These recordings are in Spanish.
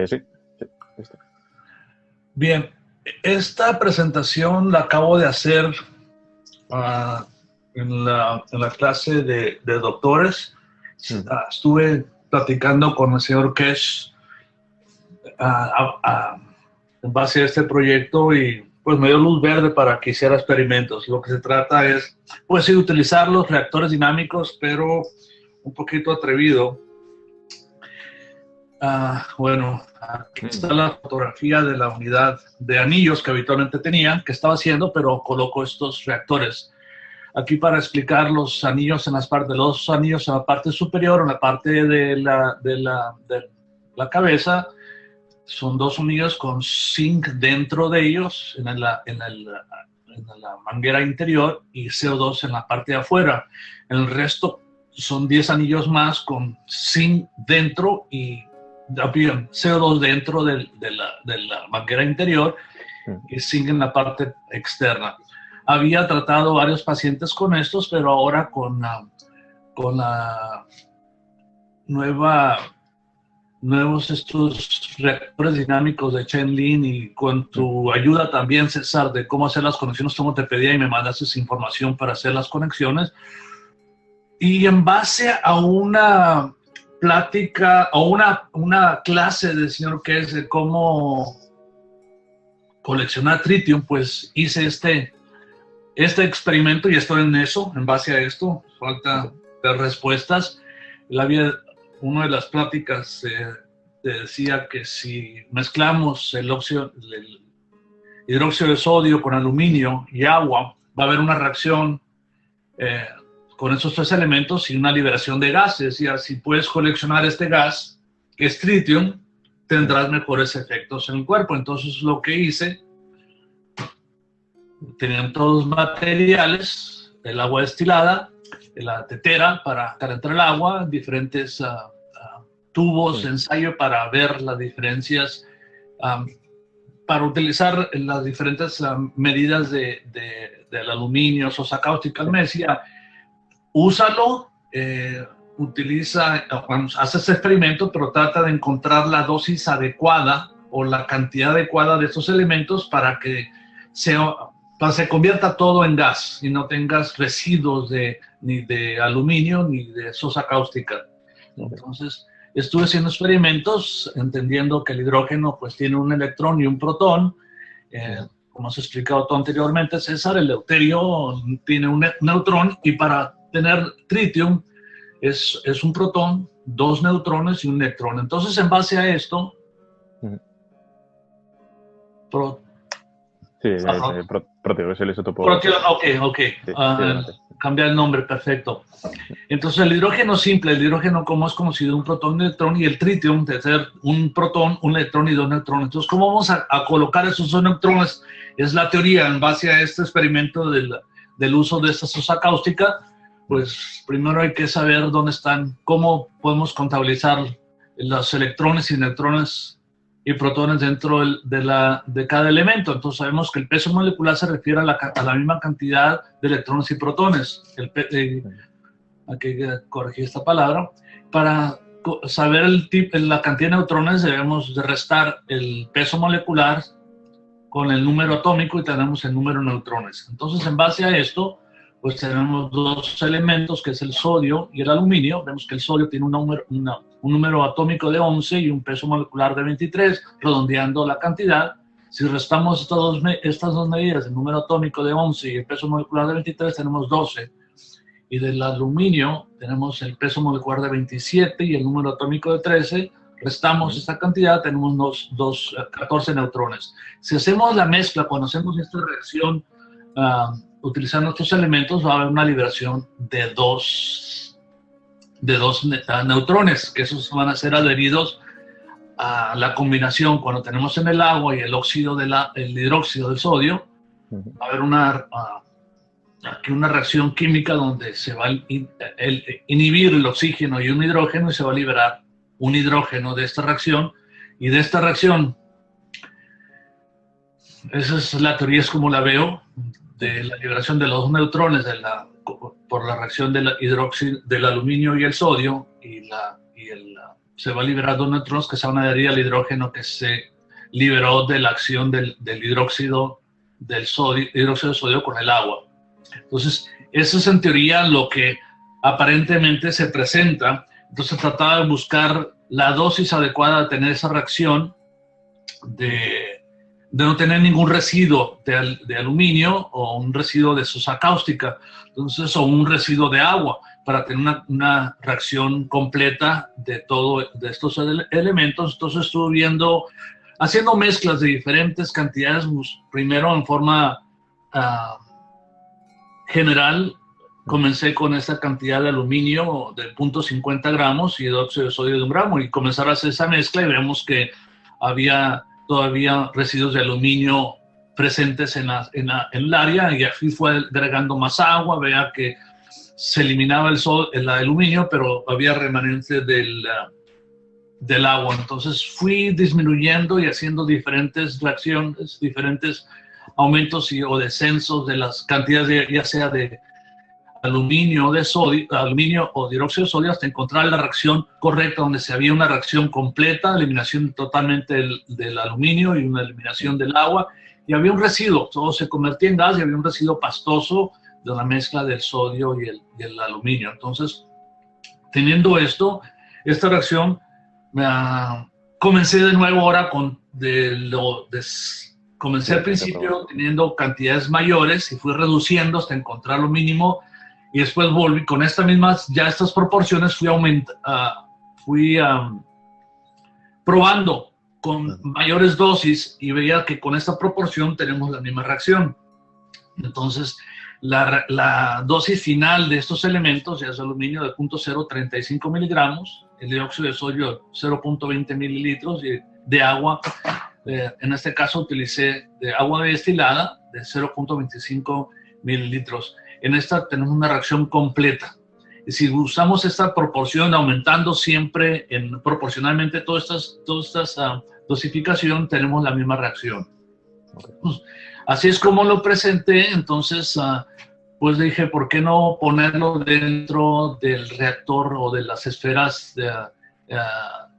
Sí, listo. Bien, esta presentación la acabo de hacer en la clase de doctores. Estuve platicando con el señor Kesh en base a este proyecto y pues me dio luz verde para que hiciera experimentos. Lo que se trata es, pues sí, utilizar los reactores dinámicos, pero un poquito atrevido. Bueno, aquí está la fotografía de la unidad de anillos que habitualmente tenía, que estaba haciendo, pero coloco estos reactores. Aquí para explicar los anillos en las partes, los anillos en la parte superior, en la parte de la cabeza, son dos anillos con zinc dentro de ellos, en la manguera interior, y CO2 en la parte de afuera. En el resto son 10 anillos más con zinc dentro y CO2 dentro de la manguera interior y zinc en la parte externa. Había tratado varios pacientes con estos, pero ahora con la nuevos estos reactores dinámicos de Chen Lin y con tu ayuda también, César, de cómo hacer las conexiones, como te pedía y me mandaste esa información para hacer las conexiones. Y en base a una plática o una clase del señor que es de cómo coleccionar tritium, pues hice este experimento y estoy en eso, en base a esto. Falta ver respuestas. Una de las pláticas te decía que si mezclamos el hidróxido de sodio con aluminio y agua, va a haber una reacción con esos tres elementos y una liberación de gas. Es decir, si puedes coleccionar este gas, que es tritium, tendrás mejores efectos en el cuerpo. Entonces lo que hice, tenían todos los materiales, el agua destilada, la tetera para calentar el agua, diferentes tubos de ensayo para ver las diferencias, para utilizar las diferentes medidas del aluminio, sosa cáustica. Me decía, úsalo, haz ese experimento, pero trata de encontrar la dosis adecuada o la cantidad adecuada de estos elementos para que se convierta todo en gas y no tengas residuos ni de aluminio ni de sosa cáustica. Entonces, estuve haciendo experimentos entendiendo que el hidrógeno pues tiene un electrón y un protón. Como has explicado tú anteriormente, César, el deuterio tiene un neutrón y para tener tritium es un protón, dos neutrones y un electrón. Entonces, en base a esto, Proteo es el isótopo. Ok. Cambiar el nombre, perfecto. Entonces, el hidrógeno simple, el hidrógeno como es conocido, un protón, un electrón, y el tritium de ser un protón, un electrón y dos neutrones. Entonces, ¿cómo vamos a colocar esos dos neutrones? Es la teoría en base a este experimento del uso de esta sosa cáustica. Pues primero hay que saber dónde están, cómo podemos contabilizar los electrones y neutrones y protones dentro de cada elemento. Entonces sabemos que el peso molecular se refiere a la misma cantidad de electrones y protones. Hay que corregir esta palabra. Para saber la cantidad de neutrones debemos de restar el peso molecular con el número atómico y tenemos el número de neutrones. Entonces, en base a esto, pues tenemos dos elementos, que es el sodio y el aluminio. Vemos que el sodio tiene un número atómico de 11 y un peso molecular de 23, redondeando la cantidad. Si restamos estas dos medidas, el número atómico de 11 y el peso molecular de 23, tenemos 12. Y del aluminio tenemos el peso molecular de 27 y el número atómico de 13. Restamos esta cantidad, tenemos 14 neutrones. Si hacemos la mezcla, cuando hacemos esta reacción utilizando estos elementos, va a haber una liberación de dos neutrones, que esos van a ser adheridos a la combinación. Cuando tenemos en el agua y el hidróxido de sodio, va a haber aquí una reacción química donde se va a inhibir el oxígeno y un hidrógeno y se va a liberar un hidrógeno de esta reacción. Y de esta reacción, esa es la teoría, es como la veo, de la liberación de los dos neutrones por la reacción del aluminio y el sodio y se va a liberar dos neutrones que se van a adherir al hidrógeno que se liberó de la acción del hidróxido de sodio con el agua. Entonces, eso es en teoría lo que aparentemente se presenta. Entonces, trataba de buscar la dosis adecuada de tener esa reacción, de no tener ningún residuo de aluminio o un residuo de sosa cáustica, entonces, o un residuo de agua, para tener una reacción completa de estos elementos. Entonces, estuve haciendo mezclas de diferentes cantidades, primero en forma general. Comencé con esta cantidad de aluminio de 0.50 gramos y de óxido de sodio de 1 gramo, y comenzar a hacer esa mezcla, y vemos que había todavía residuos de aluminio presentes en el área, y así fue agregando más agua. Vea que se eliminaba el aluminio, pero había remanente del agua. Entonces fui disminuyendo y haciendo diferentes reacciones, diferentes aumentos o descensos de las cantidades, ya sea de aluminio o dióxido de sodio, hasta encontrar la reacción correcta, donde se había una reacción completa, eliminación totalmente del aluminio y una eliminación del agua, y había un residuo, todo se convertía en gas, y había un residuo pastoso de la mezcla del sodio y el aluminio. Entonces, teniendo esta reacción, comencé de nuevo ahora comencé al principio teniendo cantidades mayores y fui reduciendo hasta encontrar lo mínimo, y después volví con estas proporciones, fui probando con mayores dosis, y veía que con esta proporción tenemos la misma reacción. Entonces, la dosis final de estos elementos ya es aluminio de 0.035 miligramos, el dióxido de sodio 0.20 mililitros, y de agua, en este caso utilicé de agua destilada de 0.25 mililitros. En esta tenemos una reacción completa. Y si usamos esta proporción, aumentando siempre proporcionalmente todas estas dosificación, tenemos la misma reacción. Okay. Así es como lo presenté. Entonces, pues dije, ¿por qué no ponerlo dentro del reactor o de las esferas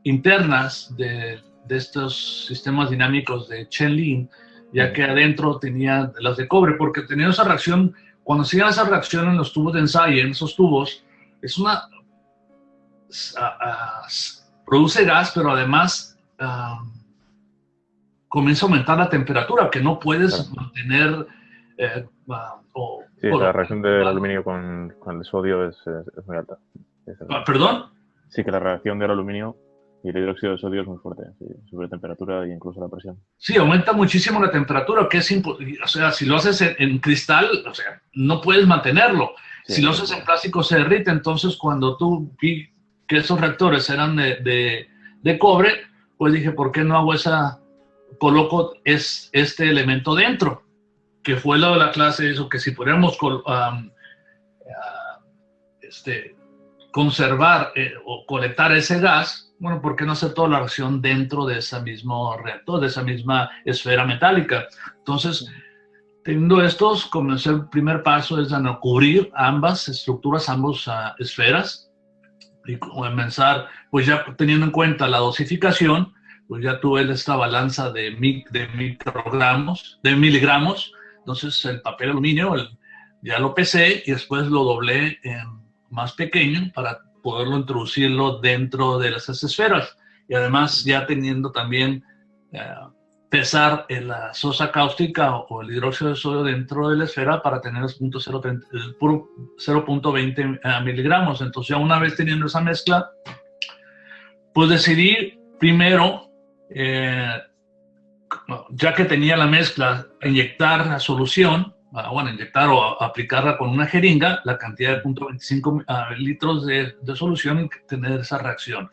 internas de estos sistemas dinámicos de Chenlin, ya que adentro tenía las de cobre? Porque tenía esa reacción. Cuando sigan esa reacción en los tubos de ensayo, en esos tubos, produce gas, pero además comienza a aumentar la temperatura, que no puedes mantener. La reacción del aluminio con el sodio es muy alta. ¿Perdón? Sí, que la reacción del aluminio y el hidróxido de sodio es muy fuerte, sí, sube la temperatura e incluso la presión. Sí, aumenta muchísimo la temperatura, que o sea, si lo haces en cristal, o sea, no puedes mantenerlo. Sí, si lo haces en plástico, se derrite. Entonces, cuando vi que esos reactores eran de cobre, pues dije, ¿por qué no coloco este elemento dentro? Que fue lo de la clase, eso, que si podríamos conservar o colectar ese gas, bueno, ¿por qué no hacer toda la reacción dentro de ese mismo reactor, de esa misma esfera metálica? Entonces, teniendo estos, comencé el primer paso, es a cubrir ambas estructuras, ambas esferas, y comenzar, pues ya teniendo en cuenta la dosificación, pues ya tuve esta balanza de miligramos. Entonces, el papel aluminio ya lo pesé y después lo doblé en más pequeño para poderlo introducirlo dentro de esas esferas. Y además ya teniendo también pesar la sosa cáustica o el hidróxido de sodio dentro de la esfera para tener los 0.20 miligramos. Entonces ya una vez teniendo esa mezcla, pues decidí primero, ya que tenía la mezcla, inyectar la solución, inyectar o aplicarla con una jeringa, la cantidad de 0.25 litros de solución, y tener esa reacción.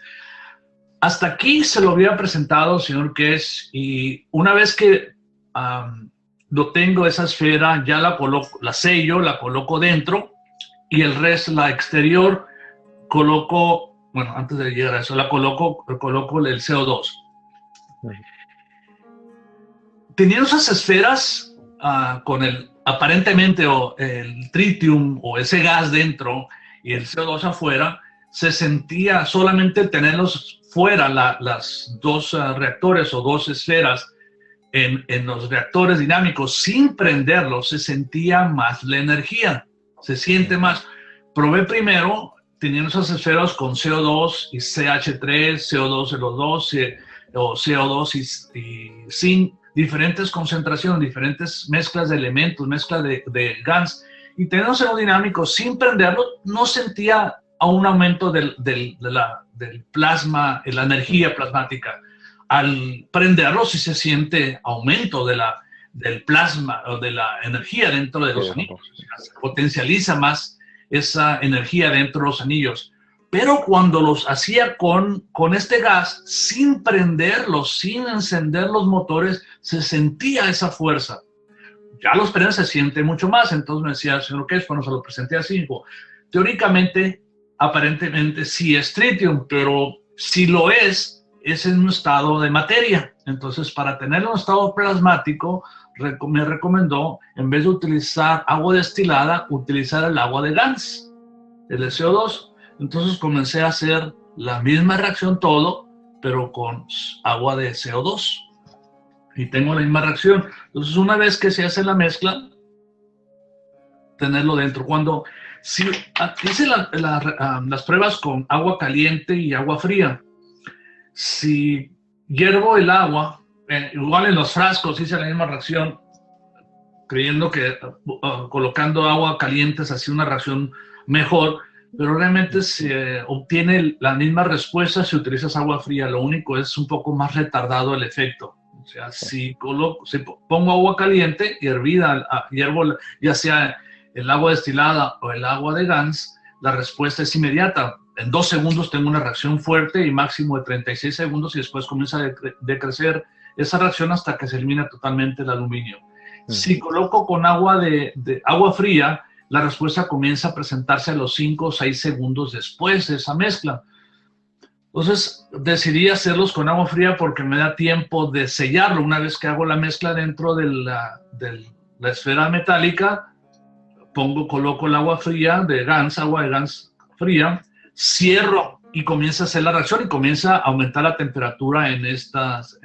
Hasta aquí se lo había presentado al señor Kess, y una vez que lo tengo esa esfera, ya la sello, la coloco dentro, y el resto, la exterior, antes de llegar a eso, coloco el CO2. Teniendo esas esferas con aparentemente el tritium o ese gas dentro y el CO2 afuera, se sentía solamente tenerlos fuera las dos reactores o dos esferas en los reactores dinámicos sin prenderlos, se sentía más la energía, se siente más. Probé primero teniendo esas esferas con CO2 y CH3, CO2, o CO2 y sin diferentes concentraciones, diferentes mezclas de elementos, mezcla de GANs, y teniendo CO dinámico sin prenderlo, no sentía un aumento del plasma, la energía plasmática. Al prenderlo sí se siente aumento del plasma o de la energía dentro de los anillos. O sea, se potencializa más esa energía dentro de los anillos. Pero cuando los hacía con este gas, sin prenderlos, sin encender los motores, se sentía esa fuerza. Ya los prenden se siente mucho más. Entonces me decía el señor Kesh, cuando se lo presenté así, dijo, teóricamente, aparentemente sí es tritium, pero si lo es en un estado de materia. Entonces, para tenerlo en un estado plasmático, me recomendó, en vez de utilizar agua destilada, utilizar el agua de GANS, el CO2. Entonces comencé a hacer la misma reacción todo, pero con agua de CO2. Y tengo la misma reacción. Entonces, una vez que se hace la mezcla, tenerlo dentro. Cuando hice las pruebas con agua caliente y agua fría, si hiervo el agua, igual en los frascos hice la misma reacción, creyendo que colocando agua caliente se hacía una reacción mejor, pero realmente se obtiene la misma respuesta si utilizas agua fría. Lo único es un poco más retardado el efecto. O sea, si pongo agua caliente y hervida, hiervo ya sea el agua destilada o el agua de GANS, la respuesta es inmediata. En 2 segundos tengo una reacción fuerte y máximo de 36 segundos y después comienza a decrecer esa reacción hasta que se elimina totalmente el aluminio. Si coloco con agua agua fría, la respuesta comienza a presentarse a los 5 o 6 segundos después de esa mezcla. Entonces decidí hacerlos con agua fría porque me da tiempo de sellarlo. Una vez que hago la mezcla dentro de la esfera metálica, coloco el agua fría de GANS, agua de GANS fría, cierro y comienza a hacer la reacción y comienza a aumentar la temperatura en estas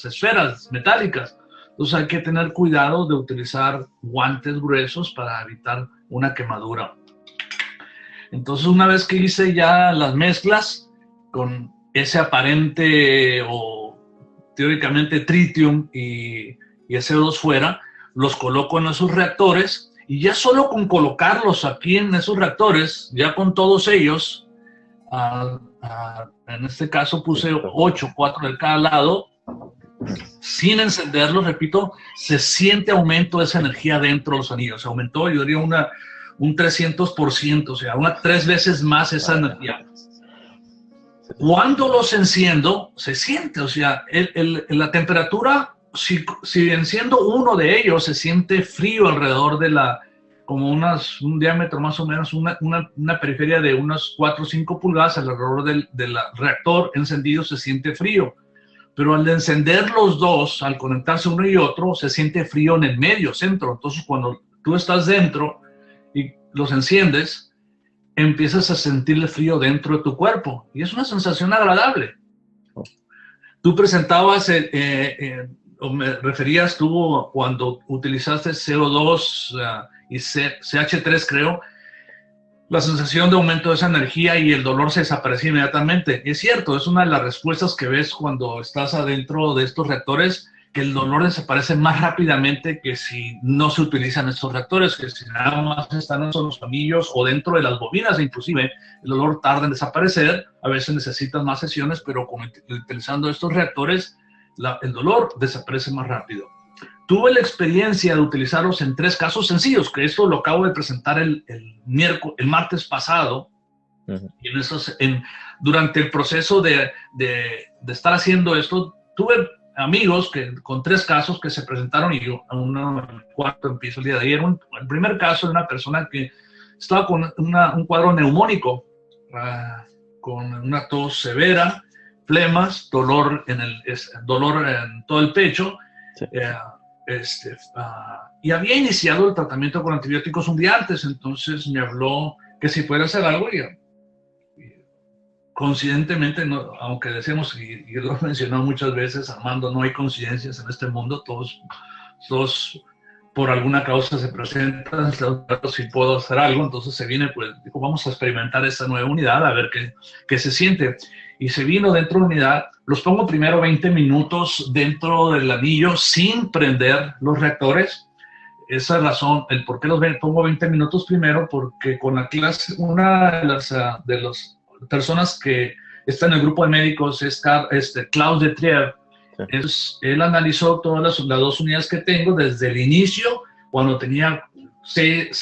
esferas metálicas. Entonces hay que tener cuidado de utilizar guantes gruesos para evitar una quemadura. Entonces, una vez que hice ya las mezclas con ese aparente o teóricamente tritium y el CO2 fuera, los coloco en esos reactores y ya solo con colocarlos aquí en esos reactores, ya con todos ellos, en este caso puse 8, 4 de cada lado, sin encenderlos, repito, se siente aumento de esa energía dentro de los anillos. Se aumentó, yo diría, un 300%, o sea, 3 veces más esa energía. Cuando los enciendo, se siente, o sea, la temperatura, si enciendo uno de ellos, se siente frío alrededor de como un diámetro más o menos, una periferia de unas 4 o 5 pulgadas alrededor del reactor encendido se siente frío. Pero al encender los dos, al conectarse uno y otro, se siente frío en el medio, centro. Entonces, cuando tú estás dentro y los enciendes, empiezas a sentir el frío dentro de tu cuerpo. Y es una sensación agradable. Tú presentabas, o me referías tú cuando utilizaste CO2 y CH3, creo, la sensación de aumento de esa energía y el dolor se desaparece inmediatamente. Y es cierto, es una de las respuestas que ves cuando estás adentro de estos reactores, que el dolor desaparece más rápidamente que si no se utilizan estos reactores, que si nada más están en los anillos o dentro de las bobinas, inclusive el dolor tarda en desaparecer. A veces necesitas más sesiones, pero utilizando estos reactores, el dolor desaparece más rápido. Tuve la experiencia de utilizarlos en 3 casos sencillos, que esto lo acabo de presentar el martes pasado. Y durante el proceso de estar haciendo esto, tuve amigos con 3 casos que se presentaron y yo a un cuarto empiezo el día de ayer. El primer caso de una persona que estaba con un cuadro neumónico, con una tos severa, flemas, dolor en todo el pecho. Sí. Y había iniciado el tratamiento con antibióticos un día antes, entonces me habló que si pudiera hacer algo y coincidentemente, no, aunque decimos, y lo he mencionado muchas veces, Armando, no hay coincidencias en este mundo, todos por alguna causa se presentan, si puedo hacer algo, entonces se viene, pues, dijo, vamos a experimentar esta nueva unidad, a ver qué se siente. Y se vino dentro de la unidad, los pongo primero 20 minutos dentro del anillo sin prender los reactores. Esa es la razón, el por qué los pongo 20 minutos primero, porque con la clase, una de las personas que está en el grupo de médicos es Klaus de Trier. Sí. Él analizó todas las 2 unidades que tengo desde el inicio, cuando tenía 6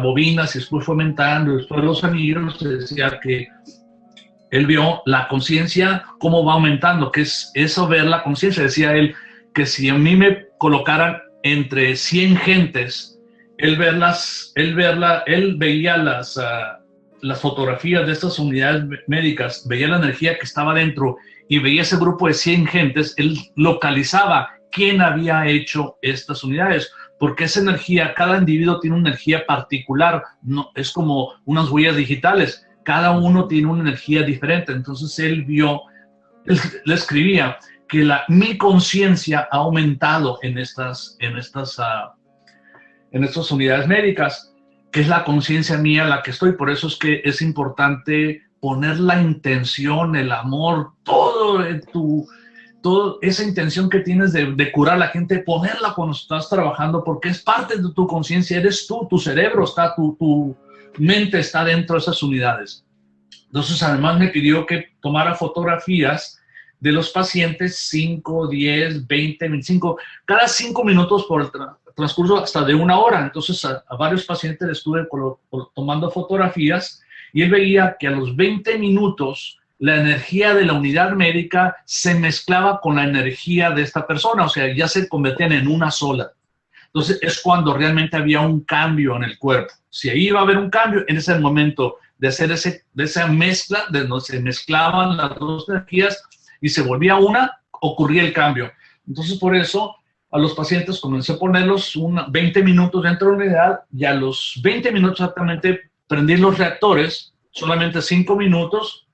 bobinas y después fue aumentando, después los anillos, decía que él vio la conciencia cómo va aumentando, que es eso, ver la conciencia. Decía él que si a mí me colocaran entre 100 gentes, él veía las fotografías de estas unidades médicas, veía la energía que estaba dentro y veía ese grupo de 100 gentes, él localizaba quién había hecho estas unidades, porque esa energía, cada individuo tiene una energía particular, no, es como unas huellas digitales, cada uno tiene una energía diferente. Entonces él le escribía que mi conciencia ha aumentado en estas unidades médicas, que es la conciencia mía la que estoy. Por eso es que es importante poner la intención, el amor, toda esa intención que tienes de curar a la gente, ponerla cuando estás trabajando, porque es parte de tu conciencia, eres tú, tu cerebro está, tu mente está dentro de esas unidades. Entonces, además me pidió que tomara fotografías de los pacientes 5, 10, 20, 25, cada 5 minutos por el transcurso hasta de 1 hora. Entonces, a varios pacientes les estuve tomando fotografías y él veía que a los 20 minutos la energía de la unidad médica se mezclaba con la energía de esta persona, o sea, ya se convertían en una sola. Entonces, es cuando realmente había un cambio en el cuerpo. Si ahí iba a haber un cambio, en ese momento de hacer esa mezcla, de donde se mezclaban las 2 energías y se volvía una, ocurría el cambio. Entonces, por eso, a los pacientes comencé a ponerlos 20 minutos dentro de la unidad y a los 20 minutos exactamente prendí los reactores, solamente 5 minutos.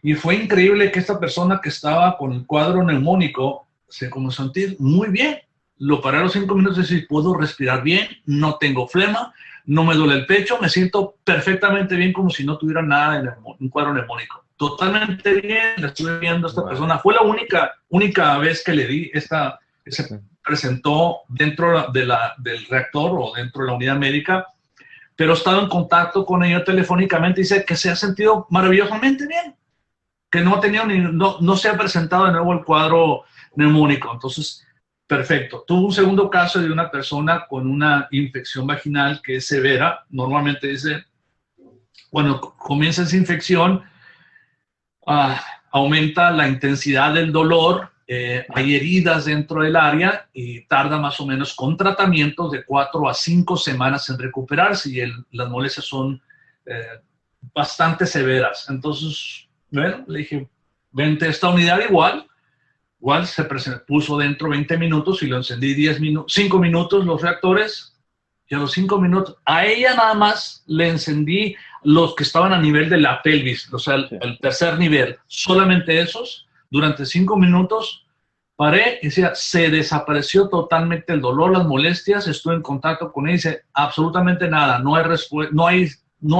Y fue increíble que esta persona que estaba con el cuadro neumónico se comenzó a sentir muy bien. Lo paré a los 5 minutos y decir, puedo respirar bien, no tengo flema, no me duele el pecho, me siento perfectamente bien como si no tuviera nada de un cuadro neumónico. Totalmente bien, le estuve viendo a esta persona. Fue la única vez que le di se presentó dentro del reactor o dentro de la unidad médica, pero he estado en contacto con ella telefónicamente y dice que se ha sentido maravillosamente bien, que no se ha presentado de nuevo el cuadro neumónico. Entonces, perfecto. Tuvo un segundo caso de una persona con una infección vaginal que es severa. Normalmente dice, cuando comienza esa infección, aumenta la intensidad del dolor, hay heridas dentro del área y tarda más o menos con tratamientos de 4 a 5 semanas en recuperarse y las molestias son bastante severas. Entonces, bueno, le dije, vente a esta unidad igual se puso dentro 20 minutos y lo encendí 5 minutos los reactores y a los 5 minutos, a ella nada más le encendí los que estaban a nivel de la pelvis, o sea, el tercer nivel, solamente esos, durante 5 minutos, paré y decía, se desapareció totalmente el dolor, las molestias, estuve en contacto con ella y dice, absolutamente nada, no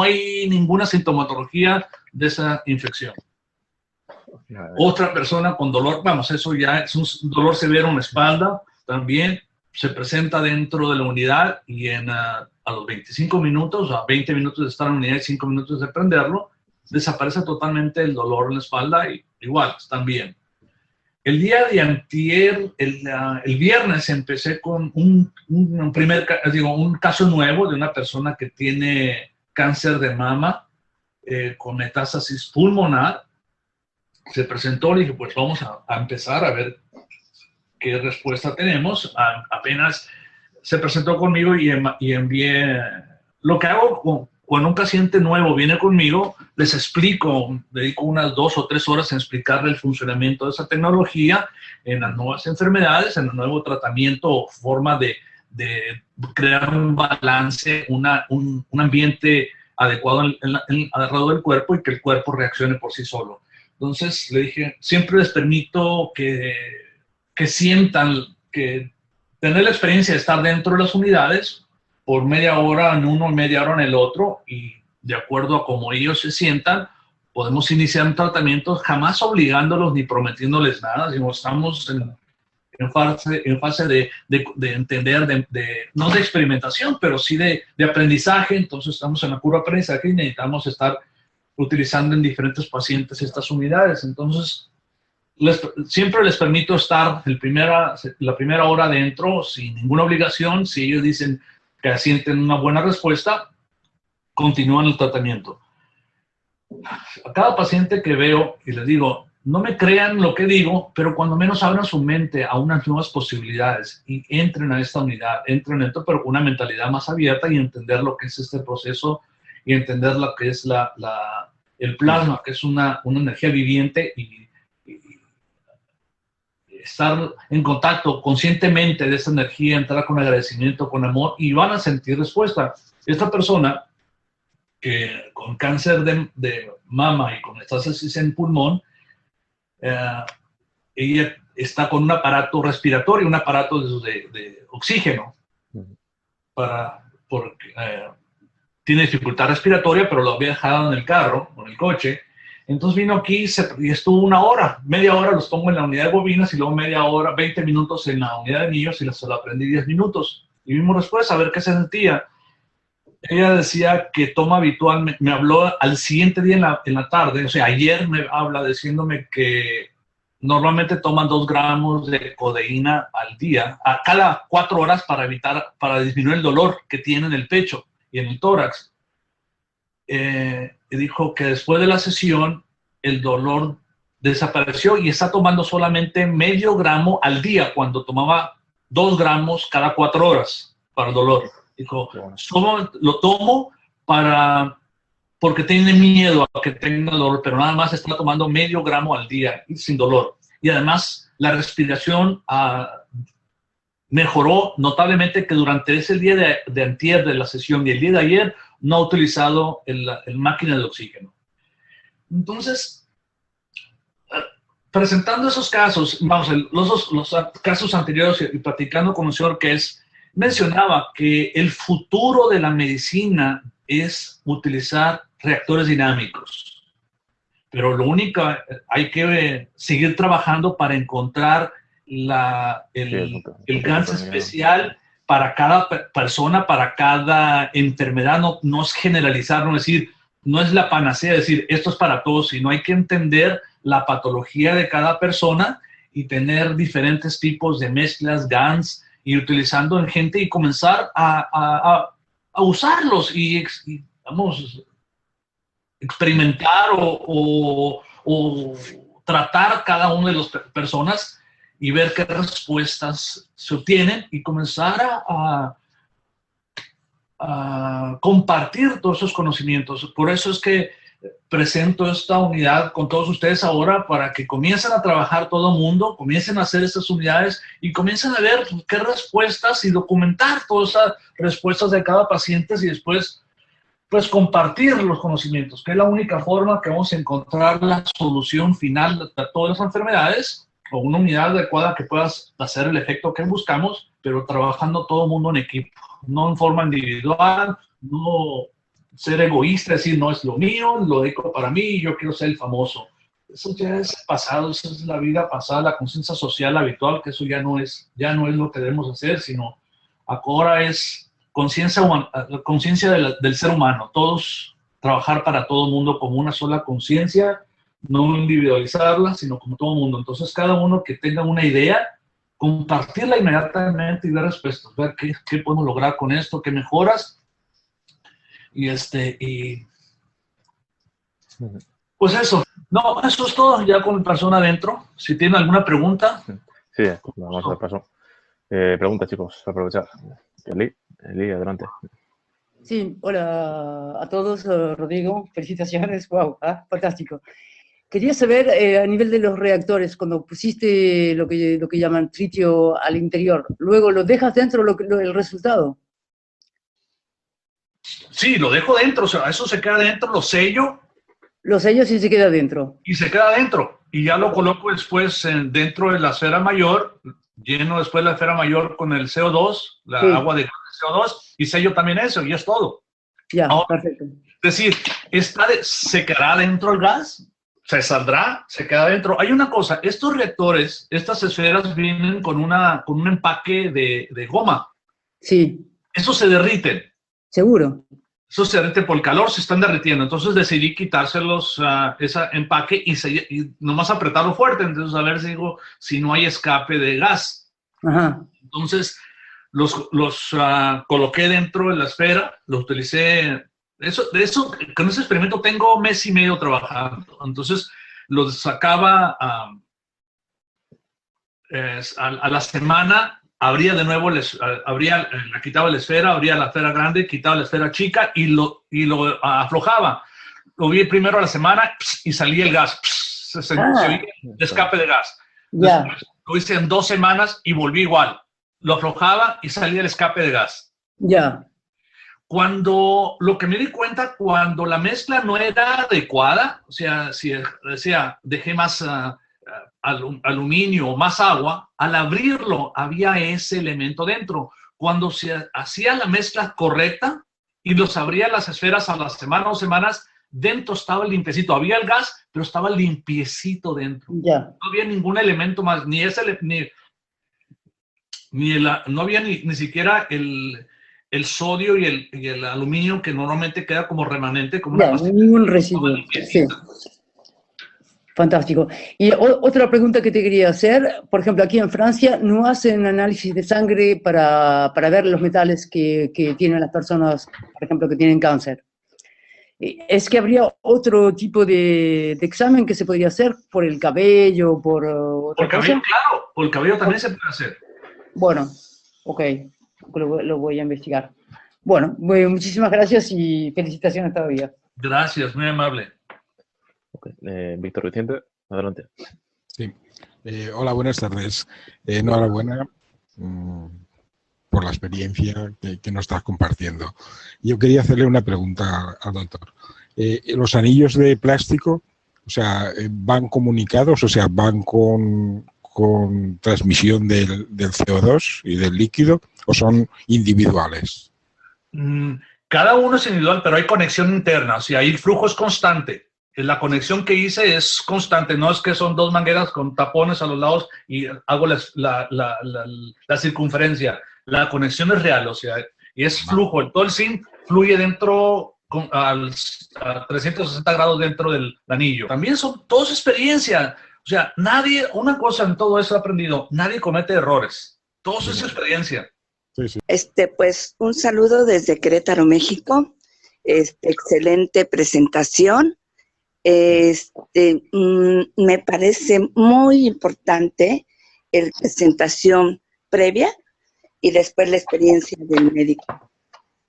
hay ninguna sintomatología de esa infección. Otra persona con dolor, eso ya es un dolor severo en la espalda, también se presenta dentro de la unidad y a los 25 minutos, a 20 minutos de estar en la unidad y 5 minutos de prenderlo, desaparece totalmente el dolor en la espalda y igual, están bien. El día de antier, el viernes, empecé con un caso nuevo de una persona que tiene cáncer de mama con metástasis pulmonar. Se presentó, le dije, pues vamos a empezar a ver qué respuesta tenemos. Apenas se presentó conmigo y envié. Lo que hago cuando un paciente nuevo viene conmigo, les explico, dedico unas 2 o 3 horas en explicarle el funcionamiento de esa tecnología en las nuevas enfermedades, en el nuevo tratamiento o forma de crear un balance, un ambiente adecuado alrededor del cuerpo y que el cuerpo reaccione por sí solo. Entonces le dije, siempre les permito que sientan, que tener la experiencia de estar dentro de las unidades por media hora en uno, media hora en el otro, y de acuerdo a cómo ellos se sientan, podemos iniciar un tratamiento, jamás obligándolos ni prometiéndoles nada, sino estamos en fase de entender, no de experimentación, pero sí de aprendizaje. Entonces estamos en la curva de aprendizaje y necesitamos estar utilizando en diferentes pacientes estas unidades. Entonces, siempre les permito estar la primera hora dentro sin ninguna obligación. Si ellos dicen que sienten una buena respuesta, continúan el tratamiento. A cada paciente que veo y les digo, no me crean lo que digo, pero cuando menos abran su mente a unas nuevas posibilidades y entren a esta unidad, entren dentro, pero con una mentalidad más abierta y entender lo que es este proceso y entender lo que es el plasma, que es una energía viviente, y estar en contacto conscientemente de esa energía, entrar con agradecimiento, con amor, y van a sentir respuesta. Esta persona que con cáncer de mama y con metástasis en pulmón, ella está con un aparato respiratorio, un aparato de oxígeno, porque tiene dificultad respiratoria, pero lo había dejado en el carro, en el coche. Entonces vino aquí y estuvo una hora, media hora los pongo en la unidad de bovinas y luego media hora, 20 minutos en la unidad de niños, y se lo aprendí 10 minutos. Y vimos después a ver qué se sentía. Ella decía que toma habitualmente, me habló al siguiente día en la tarde, o sea, ayer me habla diciéndome que normalmente toman 2 gramos de codeína al día, a cada 4 horas para disminuir el dolor que tiene en el pecho y en el tórax. Y dijo que después de la sesión el dolor desapareció y está tomando solamente medio gramo al día, cuando tomaba 2 gramos cada 4 horas para el dolor. Dijo, lo tomo porque tiene miedo a que tenga dolor, pero nada más está tomando medio gramo al día sin dolor. Y además la respiración mejoró notablemente, que durante ese día de antier de la sesión y el día de ayer no ha utilizado el máquina de oxígeno. Entonces, presentando esos casos, vamos, los casos anteriores y platicando con un señor que mencionaba que el futuro de la medicina es utilizar reactores dinámicos. Pero lo único, hay que seguir trabajando para encontrar el cáncer especial para cada persona, para cada enfermedad. No es generalizar, no es decir, no es la panacea decir esto es para todos, sino hay que entender la patología de cada persona y tener diferentes tipos de mezclas, GANs, y utilizando en gente y comenzar a usarlos y vamos, experimentar o tratar cada una de las personas y ver qué respuestas se obtienen y comenzar a compartir todos esos conocimientos. Por eso es que presento esta unidad con todos ustedes ahora, para que comiencen a trabajar todo el mundo, comiencen a hacer estas unidades y comiencen a ver qué respuestas y documentar todas esas respuestas de cada paciente, y después pues compartir los conocimientos, que es la única forma que vamos a encontrar la solución final de todas las enfermedades, o una unidad adecuada que pueda hacer el efecto que buscamos, pero trabajando todo el mundo en equipo, no en forma individual, no ser egoísta, decir no es lo mío, lo dedico para mí y yo quiero ser el famoso. Eso ya es pasado, esa es la vida pasada, la conciencia social habitual, que eso ya no es lo que debemos hacer, sino ahora es conciencia del ser humano, todos trabajar para todo el mundo como una sola conciencia, no individualizarla, sino como todo el mundo. Entonces cada uno que tenga una idea, compartirla inmediatamente y dar respuestas, ver qué podemos lograr con esto, qué mejoras. Y pues eso. No, eso es todo, ya con la persona adentro. Si tienen alguna pregunta. Sí, vamos a dar paso. Preguntas, chicos, aprovechar. Eli, adelante. Sí, hola a todos, Rodrigo, felicitaciones, wow, fantástico. Quería saber, a nivel de los reactores, cuando pusiste lo que llaman tritio al interior, luego lo dejas dentro el resultado. Sí, lo dejo dentro, o sea, eso se queda dentro, lo sello. Los sellos sí se queda dentro. Y se queda dentro. Y ya lo coloco después dentro de la esfera mayor, lleno después la esfera mayor con el CO2, la agua de CO2, y sello también eso, y es todo. Ya, ahora, perfecto. Es decir, ¿se quedará dentro el gas? ¿Se saldrá? ¿Se queda dentro? Hay una cosa, estos reactores, estas esferas vienen con un empaque de goma. Sí. Eso se derriten. Seguro. Eso se derrite por el calor, se están derritiendo. Entonces decidí quitárselos ese empaque y nomás apretarlo fuerte. Entonces a ver si no hay escape de gas. Ajá. Entonces los coloqué dentro de la esfera, los utilicé. Con ese experimento tengo 1 mes y medio trabajando. Entonces los sacaba a la semana. Abría de nuevo, quitaba la esfera, abría la esfera grande, quitaba la esfera chica y lo aflojaba. Lo vi primero a la semana y salía el gas. Se oía el escape de gas. Después, lo hice en 2 semanas y volví igual. Lo aflojaba y salía el escape de gas. Ya. Lo que me di cuenta, cuando la mezcla no era adecuada, o sea, si decía, dejé más aluminio o más agua, al abrirlo había ese elemento dentro. Cuando se hacía la mezcla correcta y los abría las esferas a la semana o 2 semanas, dentro estaba limpiecito. Había el gas, pero estaba limpiecito dentro. Ya. No había ningún elemento más, no había ni siquiera el sodio y el aluminio que normalmente queda como remanente. Como ningún residuo. Sí. Fantástico. Y otra pregunta que te quería hacer, por ejemplo, aquí en Francia no hacen análisis de sangre para ver los metales que tienen las personas, por ejemplo, que tienen cáncer. ¿Es que habría otro tipo de examen que se podría hacer por el cabello, por otra cosa? Cabello, claro, por el cabello también se puede hacer. Bueno, ok, lo voy a investigar. Bueno, muchísimas gracias y felicitaciones todavía. Gracias, muy amable. Okay. Víctor Vicente, adelante. Sí. Hola, buenas tardes. Enhorabuena por la experiencia que nos estás compartiendo. Yo quería hacerle una pregunta al doctor. ¿Los anillos de plástico, o sea, van comunicados, o sea, van con transmisión del CO2 y del líquido, o son individuales? Cada uno es individual, pero hay conexión interna, o sea, ahí el flujo es constante. La conexión que hice es constante, no es que son 2 mangueras con tapones a los lados y hago la circunferencia. La conexión es real, o sea, y es flujo. Todo el zinc fluye dentro a 360 grados dentro del anillo. También son todos experiencia. O sea, una cosa en todo eso he aprendido, nadie comete errores. Todo eso es experiencia. Sí, sí. Pues un saludo desde Querétaro, México. Excelente presentación. Me parece muy importante la presentación previa y después la experiencia del médico.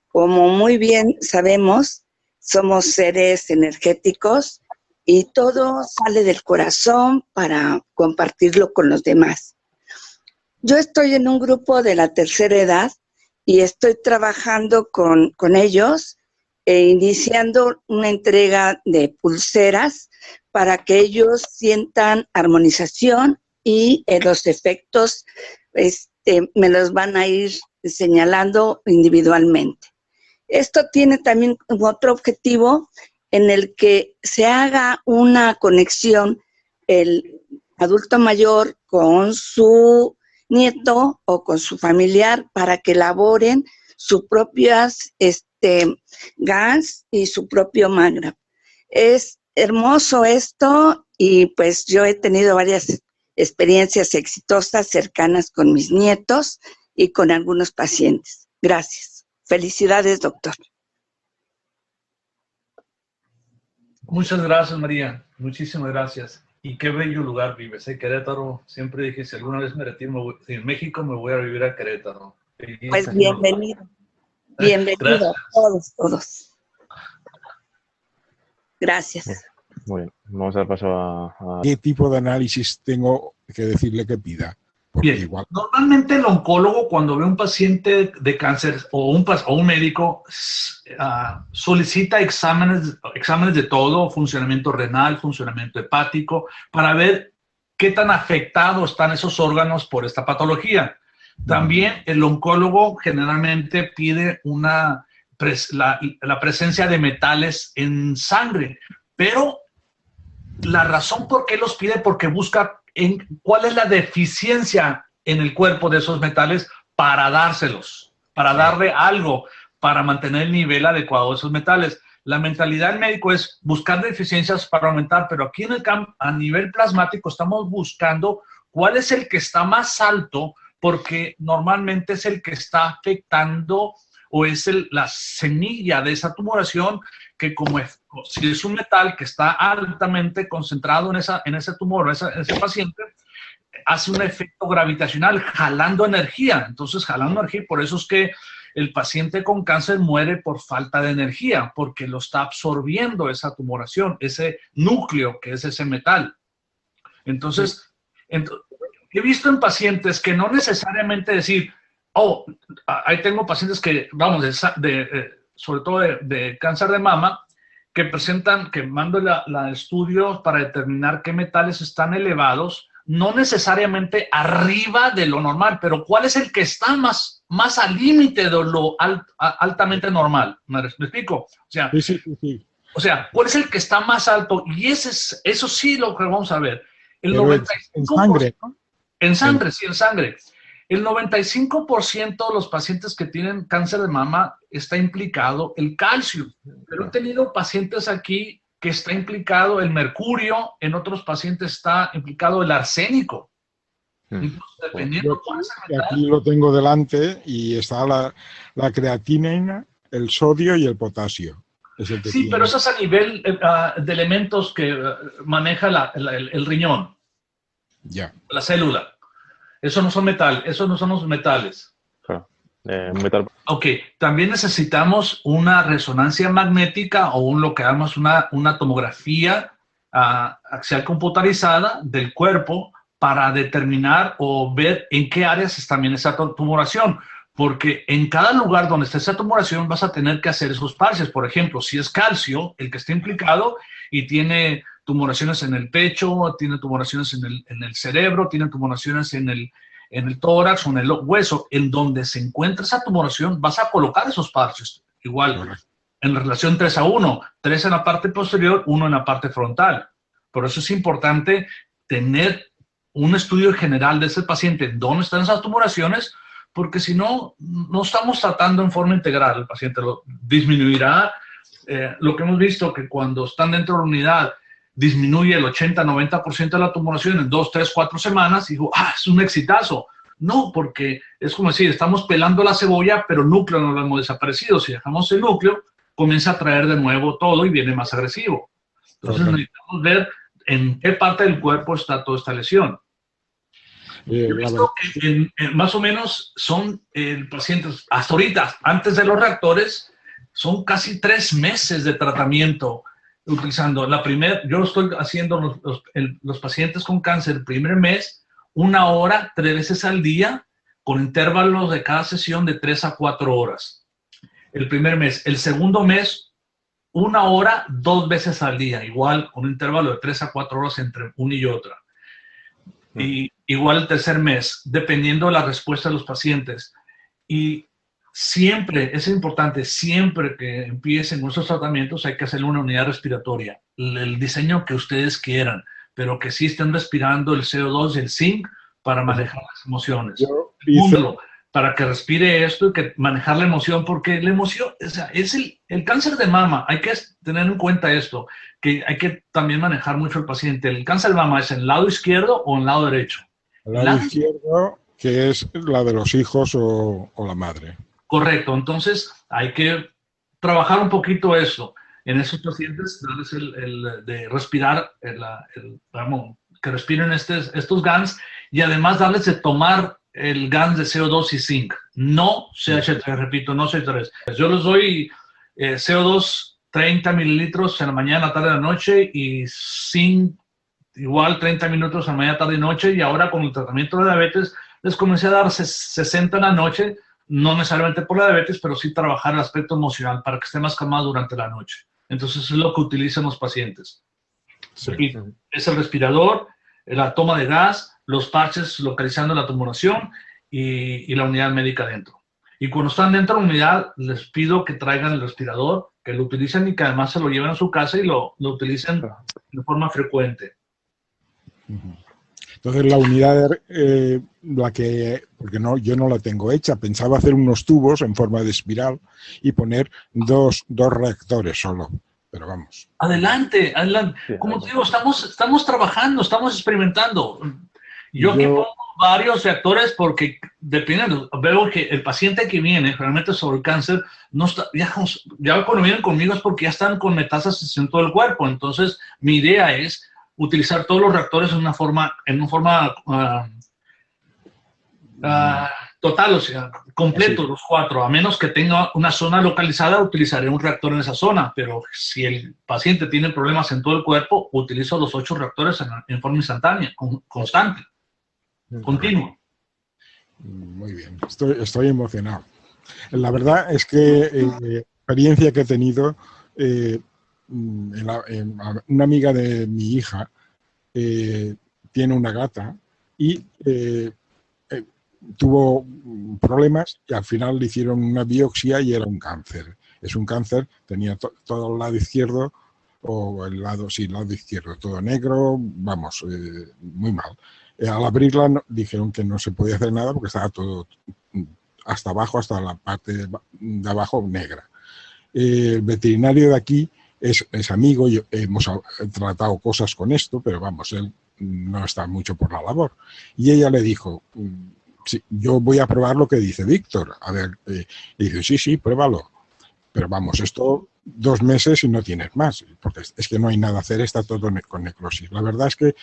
Como muy bien sabemos, somos seres energéticos y todo sale del corazón para compartirlo con los demás. Yo estoy en un grupo de la tercera edad y estoy trabajando con ellos iniciando una entrega de pulseras para que ellos sientan armonización y los efectos me los van a ir señalando individualmente. Esto tiene también otro objetivo en el que se haga una conexión el adulto mayor con su nieto o con su familiar para que elaboren sus propias gas y su propio Magnum. Es hermoso esto y pues yo he tenido varias experiencias exitosas cercanas con mis nietos y con algunos pacientes. Gracias. Felicidades, doctor. Muchas gracias, María. Muchísimas gracias. Y qué bello lugar vives, Querétaro. Siempre dije, si alguna vez me retiro en México, me voy a vivir a Querétaro. Pues bienvenido. Bienvenido a todos. Gracias. Muy bien, vamos a dar paso a... ¿Qué tipo de análisis tengo que decirle que pida? Bien, igual... Normalmente el oncólogo cuando ve un paciente de cáncer o un médico solicita exámenes de todo, funcionamiento renal, funcionamiento hepático, para ver qué tan afectados están esos órganos por esta patología. También el oncólogo generalmente pide la presencia de metales en sangre, pero la razón por qué los pide, porque busca cuál es la deficiencia en el cuerpo de esos metales para dárselos, para darle algo, para mantener el nivel adecuado de esos metales. La mentalidad del médico es buscar deficiencias para aumentar, pero aquí en el campo, a nivel plasmático, estamos buscando cuál es el que está más alto, porque normalmente es el que está afectando o es la semilla de esa tumoración, que si es un metal que está altamente concentrado en ese tumor, en ese paciente, hace un efecto gravitacional jalando energía. Entonces, jalando energía, por eso es que el paciente con cáncer muere por falta de energía, porque lo está absorbiendo esa tumoración, ese núcleo que es ese metal. Entonces, he visto en pacientes que no necesariamente decir, oh, ahí tengo pacientes que, vamos, sobre todo de cáncer de mama, que presentan, que mando estudios para determinar qué metales están elevados, no necesariamente arriba de lo normal, pero cuál es el que está más al límite de lo altamente normal. ¿Me explico? O sea, sí. O sea, ¿cuál es el que está más alto? Y eso sí lo que vamos a ver. El 95%, en sangre, ¿no? En sangre, sí, en sangre. El 95% de los pacientes que tienen cáncer de mama está implicado el calcio. Pero he tenido pacientes aquí que está implicado el mercurio, en otros pacientes está implicado el arsénico. Entonces, dependiendo aquí lo tengo delante y está la creatina, el sodio y el potasio. Sí, pero eso es a nivel de elementos que maneja el riñón, la célula. Eso no son los metales. Claro. Metal. Ok, también necesitamos una resonancia magnética o lo que llamamos una tomografía axial computarizada del cuerpo para determinar o ver en qué áreas está bien esa tumoración. Porque en cada lugar donde esté esa tumoración vas a tener que hacer esos parches. Por ejemplo, si es calcio el que está implicado y tiene tumoraciones en el pecho, tiene tumoraciones en el cerebro, tiene tumoraciones en el tórax o en el hueso, en donde se encuentra esa tumoración, vas a colocar esos parches. Igual, en relación 3:1, 3 en la parte posterior, 1 en la parte frontal. Por eso es importante tener un estudio general de ese paciente, dónde están esas tumoraciones, porque si no, no estamos tratando en forma integral. El paciente lo disminuirá. Lo que hemos visto que cuando están dentro de la unidad, disminuye el 80-90% de la tumoración en 2, 3, 4 semanas, y digo, es un exitazo. No, porque es como decir, estamos pelando la cebolla, pero el núcleo no lo hemos desaparecido. Si dejamos el núcleo, comienza a traer de nuevo todo y viene más agresivo. Entonces necesitamos ver en qué parte del cuerpo está toda esta lesión. He visto que más o menos son pacientes, hasta ahorita, antes de los reactores, son casi 3 meses de tratamiento utilizando yo estoy haciendo los pacientes con cáncer el primer mes, 1 hora, 3 veces al día, con intervalos de cada sesión de 3 a 4 horas. El primer mes. El segundo mes, 1 hora, 2 veces al día, igual con un intervalo de 3 a 4 horas entre una y otra. Y igual el tercer mes, dependiendo de la respuesta de los pacientes. Y siempre, es importante, siempre que empiecen nuestros tratamientos hay que hacer una unidad respiratoria, el diseño que ustedes quieran, pero que sí estén respirando el CO2 y el zinc para manejar las emociones. Para que respire esto y que manejar la emoción, porque la emoción, o sea, es el cáncer de mama, hay que tener en cuenta esto, que hay que también manejar mucho el paciente. El cáncer de mama es en el lado izquierdo o en el lado derecho. El lado izquierdo, que es la de los hijos o la madre. Correcto, entonces hay que trabajar un poquito eso. En esos pacientes, darles de respirar, que respiren estos GANs y además darles de tomar el GANs de CO2 y zinc, no CH3, repito, no CH3. Yo les doy CO2 30 mililitros en la mañana, tarde, en la noche y zinc igual 30 minutos a media tarde y noche, y ahora con el tratamiento de diabetes les comencé a dar 60 en la noche, no necesariamente por la diabetes, pero sí trabajar el aspecto emocional para que esté más calmado durante la noche. Entonces es lo que utilizan los pacientes. Sí. Repito, es el respirador, la toma de gas, los parches localizando la tumoración y la unidad médica dentro. Y cuando están dentro de la unidad, les pido que traigan el respirador, que lo utilicen y que además se lo lleven a su casa y lo utilicen de forma frecuente. Entonces la unidad, porque no, yo no la tengo hecha, pensaba hacer unos tubos en forma de espiral y poner dos reactores solo, pero vamos. Adelante, adelante. Como te digo, estamos trabajando, estamos experimentando. Yo aquí pongo varios reactores porque dependiendo, veo que el paciente que viene realmente sobre el cáncer, no está, ya cuando vienen conmigo es porque ya están con metástasis en todo el cuerpo. Entonces mi idea es utilizar todos los reactores en una forma total, o sea, completo, los 4. A menos que tenga una zona localizada, utilizaré un reactor en esa zona, pero si el paciente tiene problemas en todo el cuerpo, utilizo los 8 reactores en forma instantánea, constante, continua. Muy bien, estoy emocionado. La verdad es que la experiencia que he tenido, una amiga de mi hija tiene una gata y tuvo problemas y al final le hicieron una biopsia y era un cáncer. Es un cáncer, tenía todo el lado izquierdo, o el lado izquierdo, todo negro, vamos, muy mal. Al abrirla dijeron que no se podía hacer nada porque estaba todo hasta abajo, hasta la parte de abajo negra. El veterinario de aquí es amigo, hemos tratado cosas con esto, pero vamos, él no está mucho por la labor. Y ella le dijo, sí, yo voy a probar lo que dice Víctor. A ver, y dice, sí, pruébalo. Pero vamos, esto 2 meses y no tienes más, porque es que no hay nada a hacer, está todo con necrosis. La verdad es que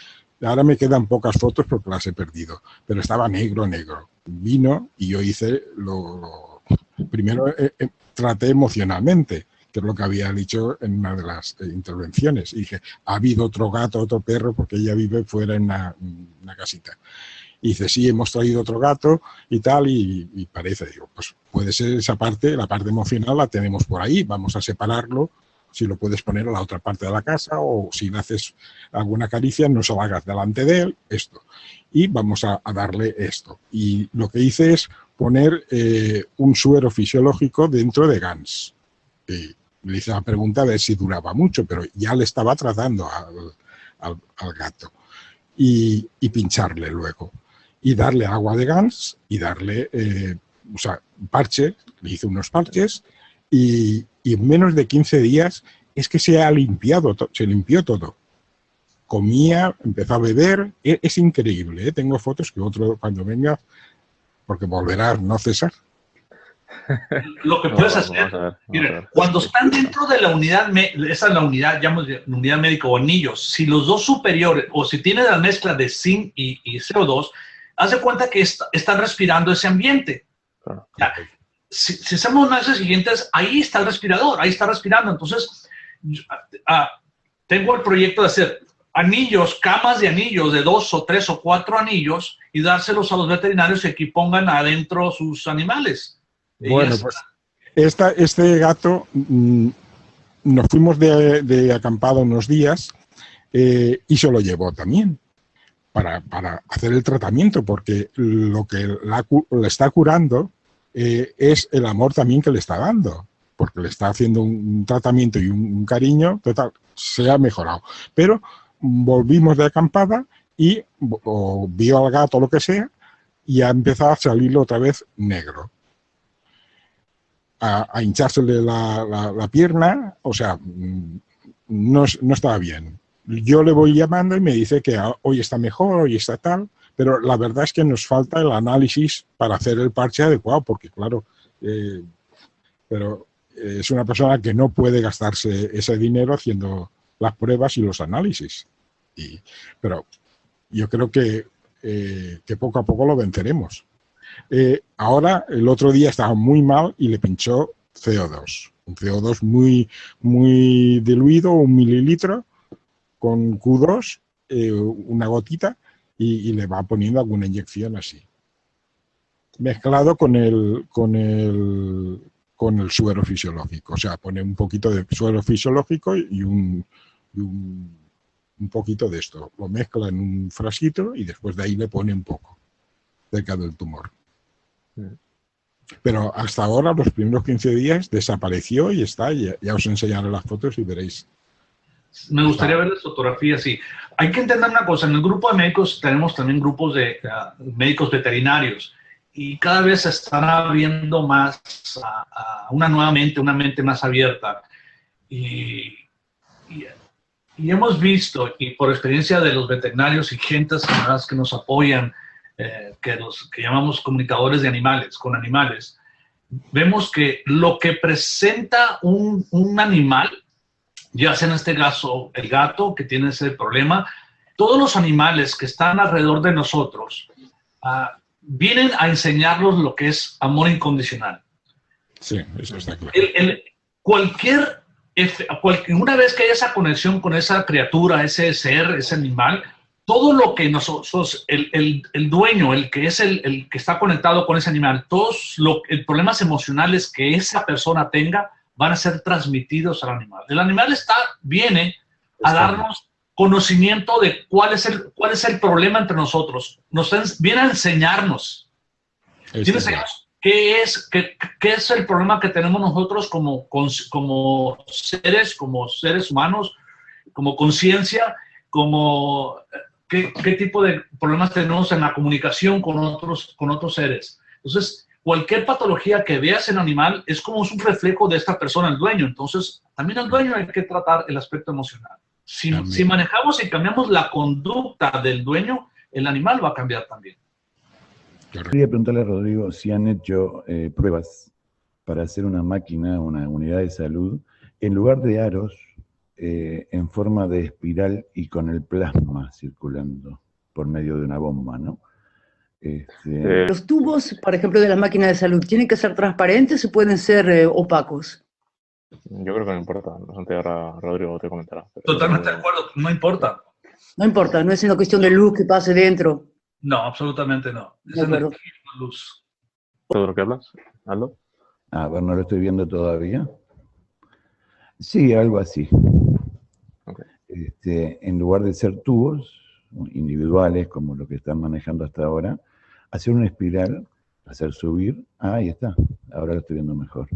ahora me quedan pocas fotos porque las he perdido, pero estaba negro. Vino y yo hice primero traté emocionalmente, que es lo que había dicho en una de las intervenciones. Y dije, ha habido otro gato, otro perro, porque ella vive fuera en una casita. Y dice, sí, hemos traído otro gato y tal, y parece, digo, pues puede ser esa parte, la parte emocional la tenemos por ahí, vamos a separarlo, si lo puedes poner a la otra parte de la casa, o si le haces alguna caricia, no se la hagas delante de él, esto. Y vamos a darle esto. Y lo que hice es poner un suero fisiológico dentro de GANS. Y le hice la pregunta a ver si duraba mucho, pero ya le estaba tratando al gato. Y pincharle luego. Y darle agua de GANS y darle parche, le hice unos parches y en menos de 15 días es que se ha limpiado, se limpió todo. Comía, empezó a beber, es increíble, ¿eh? Tengo fotos que cuando venga, porque volverá, ¿no, César? Lo que puedes hacer, mira, cuando están dentro de la unidad, esa es la unidad, llamamos unidad médica o anillos, si los dos superiores, o si tiene la mezcla de zinc y CO2, haz de cuenta que están respirando ese ambiente. Ya, si hacemos unas siguientes, ahí está el respirador, ahí está respirando. Entonces, tengo el proyecto de hacer anillos, camas de anillos de 2 o 3 o 4 anillos y dárselos a los veterinarios y que pongan adentro sus animales. Bueno, pues este gato, nos fuimos de acampada unos días y se lo llevó también para hacer el tratamiento, porque lo que le está curando es el amor también que le está dando, porque le está haciendo un tratamiento y un cariño, total, se ha mejorado. Pero volvimos de acampada y vio al gato, lo que sea, y ha empezado a salirle otra vez negro. A hinchársele la pierna, o sea, no estaba bien. Yo le voy llamando y me dice que hoy está mejor, hoy está tal, pero la verdad es que nos falta el análisis para hacer el parche adecuado, porque claro, pero es una persona que no puede gastarse ese dinero haciendo las pruebas y los análisis. Pero yo creo que poco a poco lo venceremos. Ahora, el otro día estaba muy mal y le pinchó CO2. Un CO2 muy, muy diluido, 1 mililitro, con Q2, una gotita y le va poniendo alguna inyección así. Mezclado con el suero fisiológico. O sea, pone un poquito de suero fisiológico y un poquito de esto. Lo mezcla en un frasquito y después de ahí le pone un poco cerca del tumor. Pero hasta ahora, los primeros 15 días, desapareció y está. Ya os enseñaré las fotos y veréis. Me gustaría ver las fotografías, sí. Hay que entender una cosa. En el grupo de médicos tenemos también grupos de médicos veterinarios. Y cada vez se están abriendo más a una mente más abierta. Y hemos visto, y por experiencia de los veterinarios y gentes que nos apoyan, que llamamos comunicadores de animales, con animales, vemos que lo que presenta un animal, ya sea en este caso el gato que tiene ese problema, todos los animales que están alrededor de nosotros, vienen a enseñarnos lo que es amor incondicional. Sí, eso está claro. Una vez que hay esa conexión con esa criatura, ese ser, ese animal, todo lo que nosotros, el dueño, el que es el que está conectado con ese animal, todos los problemas emocionales que esa persona tenga van a ser transmitidos al animal. El animal viene a darnos conocimiento de cuál es el problema entre nosotros. Viene a enseñarnos. Viene a enseñarnos qué es el problema que tenemos nosotros como seres humanos, como conciencia, qué tipo de problemas tenemos en la comunicación con otros seres. Entonces, cualquier patología que veas en el animal es como un reflejo de esta persona, el dueño. Entonces, también al dueño hay que tratar el aspecto emocional. Si manejamos y cambiamos la conducta del dueño, el animal va a cambiar también. Quería preguntarle a Rodrigo si han hecho pruebas para hacer una máquina, una unidad de salud, en lugar de aros, en forma de espiral y con el plasma circulando por medio de una bomba, ¿no? Los tubos, por ejemplo, de la máquina de salud, ¿tienen que ser transparentes o pueden ser opacos? Yo creo que no importa. Bastante ahora Rodrigo te comentará. Totalmente de acuerdo, no importa. No importa, no es una cuestión de luz que pase dentro. No, absolutamente no. Es luz. ¿Todo lo que hablas, Aldo? A ver, no lo estoy viendo todavía. Sí, algo así. Okay. En lugar de ser tubos individuales, como lo que están manejando hasta ahora, hacer una espiral, hacer subir. Ahí está, ahora lo estoy viendo mejor.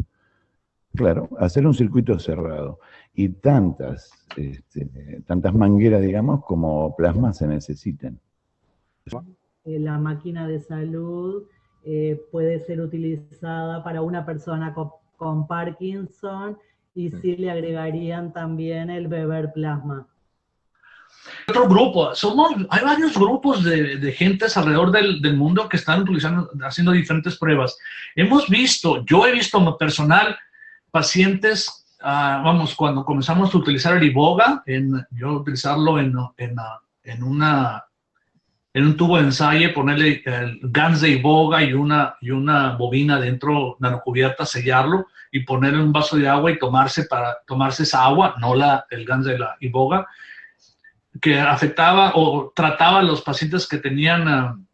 Claro, hacer un circuito cerrado. Y tantas mangueras, digamos, como plasmas se necesiten. La máquina de salud puede ser utilizada para una persona con Parkinson y sí le agregarían también el beber plasma. Otro grupo, hay varios grupos de gentes alrededor del mundo que están haciendo diferentes pruebas. Yo he visto en lo personal pacientes, cuando comenzamos a utilizar el iboga, yo utilizarlo en un tubo de ensayo, ponerle el GANS de iboga y una bobina dentro, nanocubierta, sellarlo y ponerle un vaso de agua y tomarse esa agua, no el GANS de la iboga, que afectaba o trataba a los pacientes que tenían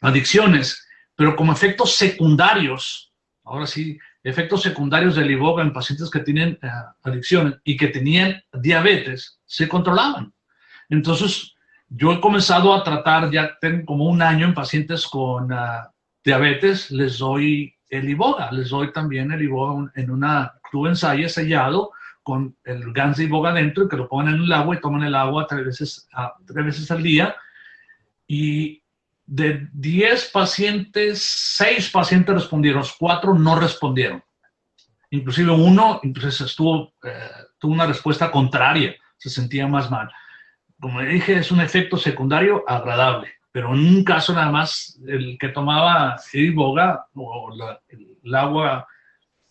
adicciones, pero como efectos secundarios, ahora sí, efectos secundarios del iboga en pacientes que tienen adicciones y que tenían diabetes, se controlaban. Entonces, yo he comenzado a tratar, ya tengo como un año en pacientes con diabetes, les doy el iboga, les doy también el iboga en una tubo de ensayo sellado con el GANS de iboga dentro y que lo pongan en el agua y toman el agua 3 veces al día. Y de 10 pacientes, 6 pacientes respondieron, 4 no respondieron. Inclusive uno tuvo una respuesta contraria, se sentía más mal. Como le dije, es un efecto secundario agradable, pero en un caso nada más, el que tomaba iboga o el agua,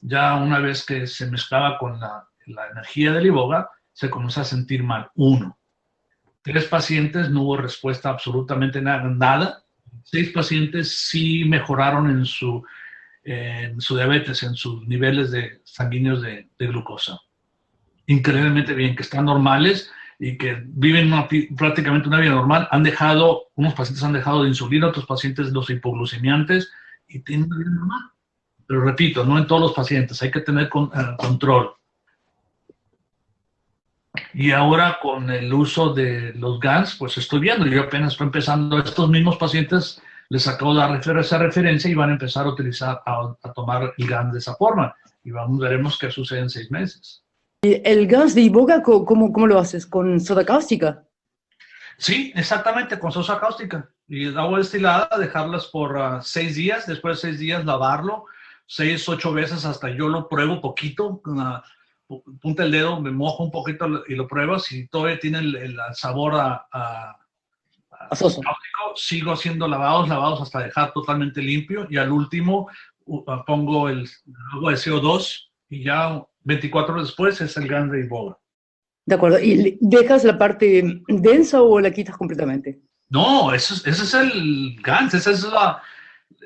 ya una vez que se mezclaba con la energía del iboga, se comenzó a sentir mal. 1. 3 pacientes no hubo respuesta absolutamente nada. 6 pacientes sí mejoraron en su diabetes, en sus niveles sanguíneos de glucosa. Increíblemente bien, que están normales y que viven prácticamente una vida normal, unos pacientes han dejado de insulina, otros pacientes los hipoglucemiantes y tienen una vida normal. Pero repito, no en todos los pacientes, hay que tener control. Y ahora con el uso de los GANs, pues estoy viendo, yo apenas estoy empezando, a estos mismos pacientes les acabo de dar esa referencia y van a empezar a utilizar, a tomar el GAN de esa forma. Y veremos qué sucede en 6 meses. ¿Y el gas de iboga, cómo lo haces? ¿Con soda cáustica? Sí, exactamente, con soda cáustica. Y agua destilada, dejarlas por 6 días, después de 6 días lavarlo, 6, 8 veces hasta yo lo pruebo poquito, punta el dedo, me mojo un poquito y lo pruebo. Si todavía tiene el sabor soso, sigo haciendo lavados hasta dejar totalmente limpio y al último pongo el agua de CO2 y ya 24 horas después es el GAN de iboga. De acuerdo. ¿Y dejas la parte densa o la quitas completamente? No, ese es el GAN,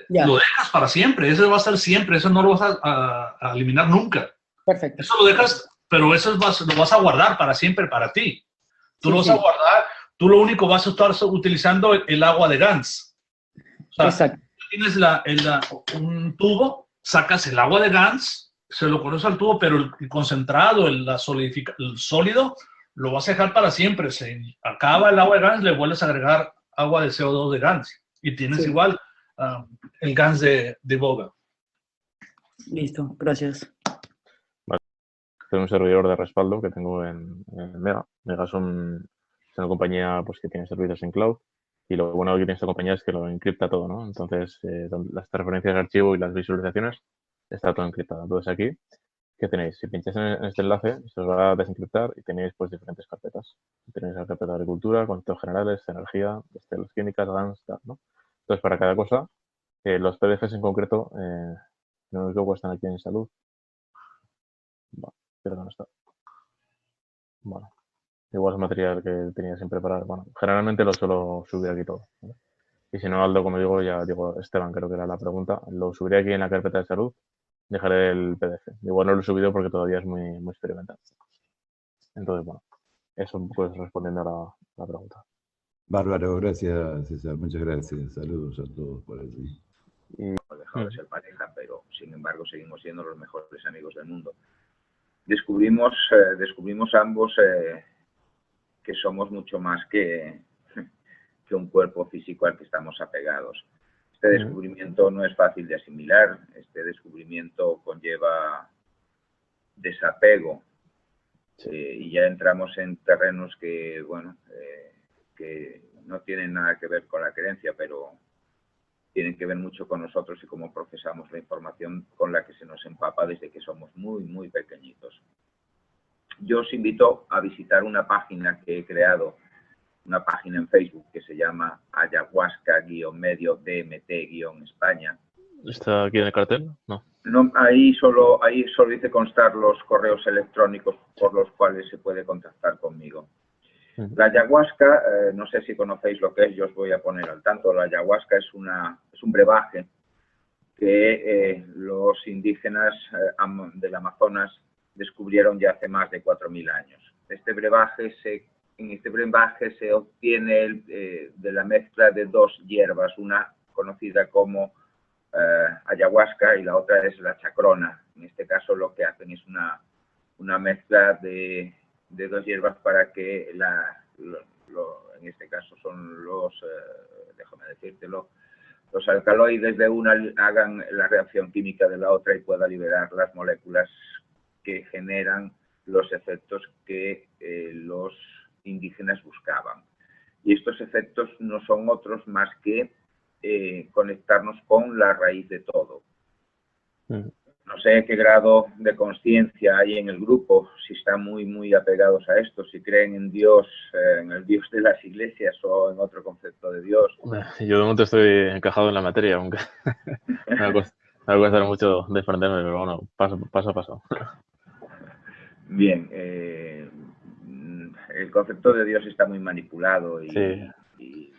lo dejas para siempre, ese va a ser siempre, eso no lo vas a eliminar nunca. Perfecto. Eso lo dejas, pero eso lo vas a guardar para siempre para ti. Tú lo vas a guardar, tú lo único vas a estar utilizando el agua de GANs. O sea, exacto. Tienes un tubo, sacas el agua de GANs, se lo pones al tubo, pero el concentrado, el sólido, lo vas a dejar para siempre. Se acaba el agua de GANs, le vuelves a agregar agua de CO2 de GANs y tienes igual el GANs de iboga. Listo, gracias. Vale. Soy un servidor de respaldo que tengo en Mega. Mega es una compañía pues, que tiene servicios en cloud. Y lo bueno que tiene esta compañía es que lo encripta todo, ¿no? Entonces, las transferencias de archivo y las visualizaciones está todo encriptado. Entonces aquí, ¿qué tenéis? Si pincháis en este enlace, se os va a desencriptar y tenéis pues diferentes carpetas. Tenéis la carpeta de agricultura, conceptos generales, energía, las químicas, GANs, tal, ¿no? Entonces, para cada cosa, los PDFs en concreto, no me equivoco, están aquí en salud. Vale, pero no está. Vale. Igual es material que tenía sin preparar. Bueno, generalmente lo suelo subir aquí todo, ¿vale? Y si no, Aldo, como digo, ya digo, Esteban, creo que era la pregunta, lo subiré aquí en la carpeta de salud, dejaré el PDF. Igual no lo he subido porque todavía es muy experimental. Entonces, bueno, eso un poco es respondiendo a la pregunta. Bárbaro, gracias, César. Muchas gracias. Saludos a todos por allí. Hemos dejado de ser pareja, pero sin embargo seguimos siendo los mejores amigos del mundo. Descubrimos ambos que somos mucho más que un cuerpo físico al que estamos apegados. Este descubrimiento no es fácil de asimilar, este descubrimiento conlleva desapego y ya entramos en terrenos que, bueno, que no tienen nada que ver con la creencia, pero tienen que ver mucho con nosotros y cómo procesamos la información con la que se nos empapa desde que somos muy, muy pequeñitos. Yo os invito a visitar una página que he creado, una página en Facebook que se llama Ayahuasca-medio DMT-España. ¿Está aquí en el cartel? No. No, ahí solo dice constar los correos electrónicos por los cuales se puede contactar conmigo. La ayahuasca, no sé si conocéis lo que es, yo os voy a poner al tanto. La ayahuasca es un brebaje que los indígenas del Amazonas descubrieron ya hace más de 4.000 años. En este brebaje se obtiene de la mezcla de 2 hierbas, una conocida como ayahuasca y la otra es la chacrona. En este caso lo que hacen es una mezcla de 2 hierbas para que en este caso son déjame decírtelo, los alcaloides de una hagan la reacción química de la otra y pueda liberar las moléculas que generan los efectos que los indígenas buscaban. Y estos efectos no son otros más que conectarnos con la raíz de todo. No sé qué grado de conciencia hay en el grupo, si están muy, muy apegados a esto, si creen en Dios, en el Dios de las iglesias o en otro concepto de Dios. Yo de momento estoy encajado en la materia, aunque me va a costar mucho desprenderme, pero bueno, paso a paso. Bien, el concepto de Dios está muy manipulado y, sí. y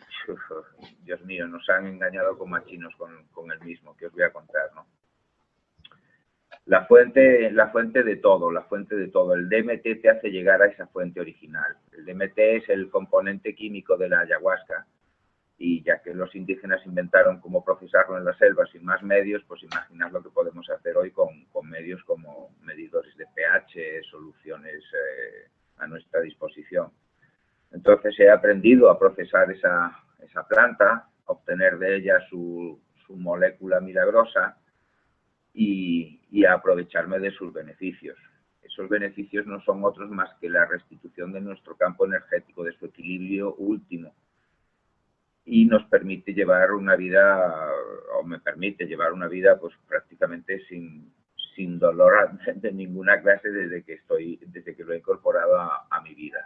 Dios mío, nos han engañado como a chinos con el mismo, que os voy a contar, ¿no? La fuente de todo, la fuente de todo. El DMT te hace llegar a esa fuente original. El DMT es el componente químico de la ayahuasca y ya que los indígenas inventaron cómo procesarlo en la selva sin más medios, pues imaginad lo que podemos hacer hoy con medios como medidores de pH, soluciones a nuestra disposición. Entonces he aprendido a procesar esa planta, a obtener de ella su molécula milagrosa y a aprovecharme de sus beneficios. Esos beneficios no son otros más que la restitución de nuestro campo energético, de su equilibrio último. Y nos permite llevar una vida, o me permite llevar una vida pues prácticamente sin dolor de ninguna clase desde que lo he incorporado a mi vida.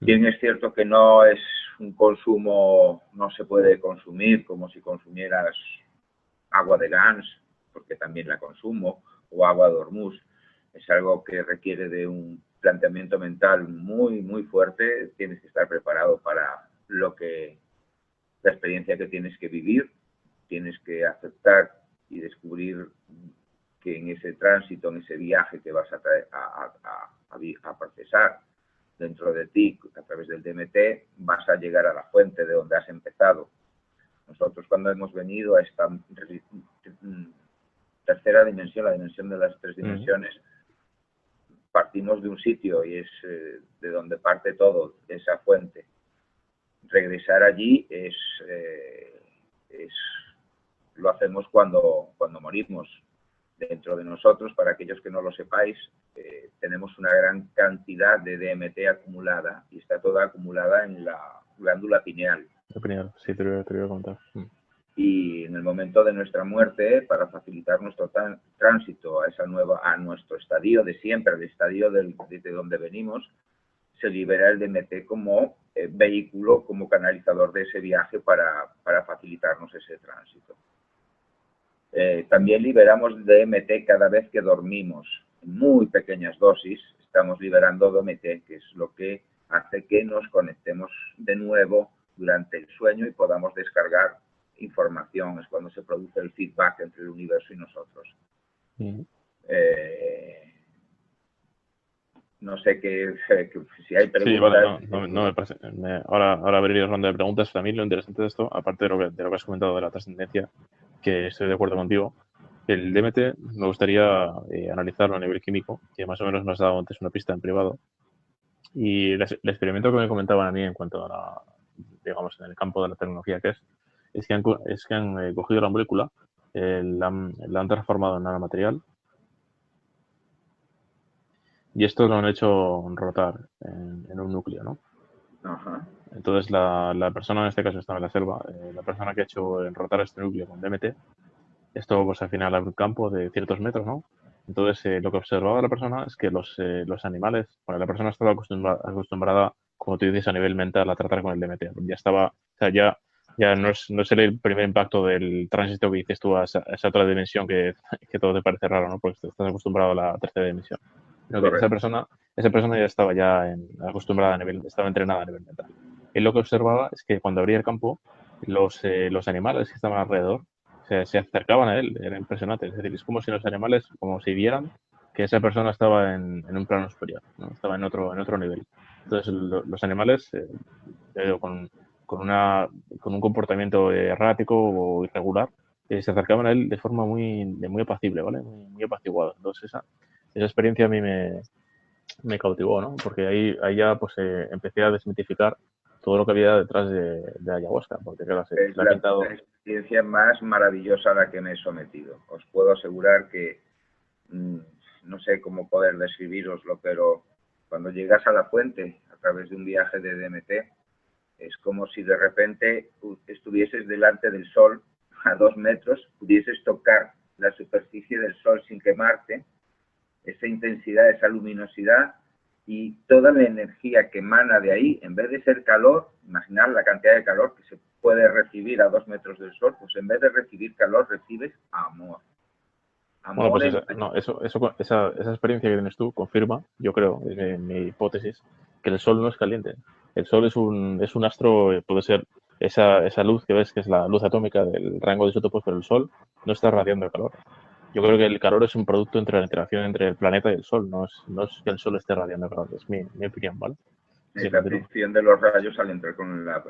Bien, es cierto que no es un consumo, no se puede consumir como si consumieras agua de Gans, porque también la consumo, o agua de Hormuz. Es algo que requiere de un planteamiento mental muy, muy fuerte. Tienes que estar preparado para la experiencia que tienes que vivir. Tienes que aceptar y descubrir que en ese tránsito, en ese viaje que vas a procesar dentro de ti, a través del DMT, vas a llegar a la fuente de donde has empezado. Nosotros cuando hemos venido a esta tercera dimensión, la dimensión de las tres dimensiones, partimos de un sitio y es de donde parte todo, de esa fuente. Regresar allí lo hacemos cuando morimos. Dentro de nosotros, para aquellos que no lo sepáis, tenemos una gran cantidad de DMT acumulada y está toda acumulada en la glándula pineal. La pineal, sí, te lo voy a contar. Y en el momento de nuestra muerte, para facilitar nuestro tránsito a nuestro estadio de siempre, al estadio desde donde venimos, se libera el DMT como vehículo, como canalizador de ese viaje para facilitarnos ese tránsito. También liberamos DMT cada vez que dormimos. En muy pequeñas dosis estamos liberando DMT, que es lo que hace que nos conectemos de nuevo durante el sueño y podamos descargar información. Es cuando se produce el feedback entre el universo y nosotros. No sé si hay preguntas. Sí, vale, no me parece. Ahora abriría ronda de preguntas. Para mí lo interesante de esto, aparte de lo que has comentado de la trascendencia, que estoy de acuerdo contigo, el DMT me gustaría analizarlo a nivel químico, que más o menos me has dado antes una pista en privado. Y el experimento que me comentaban a mí en cuanto a digamos, en el campo de la tecnología es que han cogido la molécula, la han transformado en nanomaterial y esto lo han hecho rotar en un núcleo, ¿no? Ajá. Entonces la persona, en este caso estaba en la selva, la persona que ha hecho rotar este núcleo con DMT, esto pues al final abre un campo de ciertos metros, ¿no? Entonces lo que observaba la persona es que los animales, bueno, la persona estaba acostumbrada, como tú dices, a nivel mental a tratar con el DMT. Ya estaba, o sea, ya no es el primer impacto del tránsito que dices tú a esa otra dimensión que todo te parece raro, ¿no? Porque estás acostumbrado a la tercera dimensión. Pero que esa persona ya estaba acostumbrada estaba entrenada a nivel mental. Y lo que observaba es que cuando abría el campo, los animales que estaban alrededor se acercaban a él, era impresionante. Es decir, es como si los animales, como si vieran que esa persona estaba en un plano superior, ¿no? Estaba en otro nivel. Entonces los animales, con un comportamiento errático o irregular, se acercaban a él de forma muy apacible, ¿vale? Muy apaciguada. Entonces esa experiencia a mí me cautivó, ¿no? Porque ahí ya pues empecé a desmitificar todo lo que había detrás de ayahuasca, porque claro, es la experiencia más maravillosa a la que me he sometido. Os puedo asegurar que no sé cómo poder describiroslo, pero cuando llegas a la fuente a través de un viaje de DMT, es como si de repente estuvieses delante del sol a 2 metros, pudieses tocar la superficie del sol sin quemarte, esa intensidad, esa luminosidad y toda la energía que emana de ahí, en vez de ser calor, imaginad la cantidad de calor que se puede recibir a 2 metros del sol, pues en vez de recibir calor, recibes amor. Bueno, pues esa experiencia que tienes tú confirma, yo creo, desde mi hipótesis, que el sol no es caliente. El sol es un astro, puede ser esa luz que ves, que es la luz atómica del rango de isótopos, pero el sol no está radiando el calor. yo creo que el calor es un producto entre la interacción entre el planeta y el Sol, no es que el Sol esté radiando calor, es mi opinión, ¿vale? Sí, la fricción de los rayos al entrar con la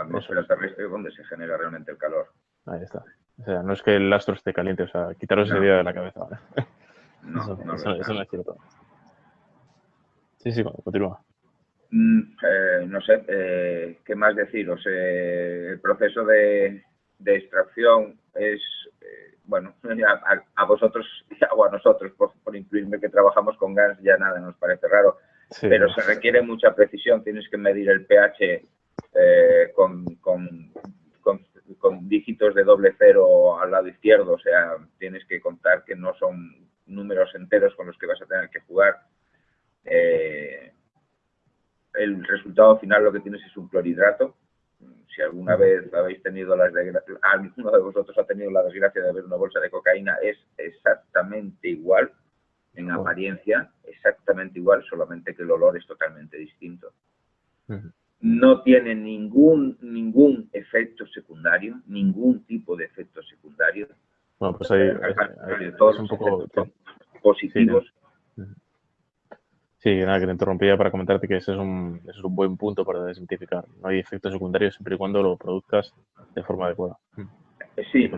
atmósfera terrestre donde se genera realmente el calor. Ahí está. O sea, no es que el astro esté caliente, o sea, quitaros esa idea de la cabeza, ¿vale? Eso no es cierto. Sí, continúa. No sé, ¿qué más deciros? El proceso de extracción es, bueno, a vosotros o a nosotros, por incluirme que trabajamos con GANs, ya nada nos parece raro, sí, pero se requiere mucha precisión. Tienes que medir el pH con dígitos de doble cero al lado izquierdo, o sea, tienes que contar que no son números enteros con los que vas a tener que jugar. El resultado final lo que tienes es un clorhidrato. Si alguna vez habéis tenido alguno de vosotros ha tenido la desgracia de ver una bolsa de cocaína, es exactamente igual en apariencia, exactamente igual, solamente que el olor es totalmente distinto. No tiene ningún efecto secundario, ningún tipo de efecto secundario. Bueno, pues ahí todos un poco positivos. Sí, nada, que te interrumpía para comentarte que ese es un buen punto para desmitificar. No hay efectos secundarios siempre y cuando lo produzcas de forma adecuada. Sí,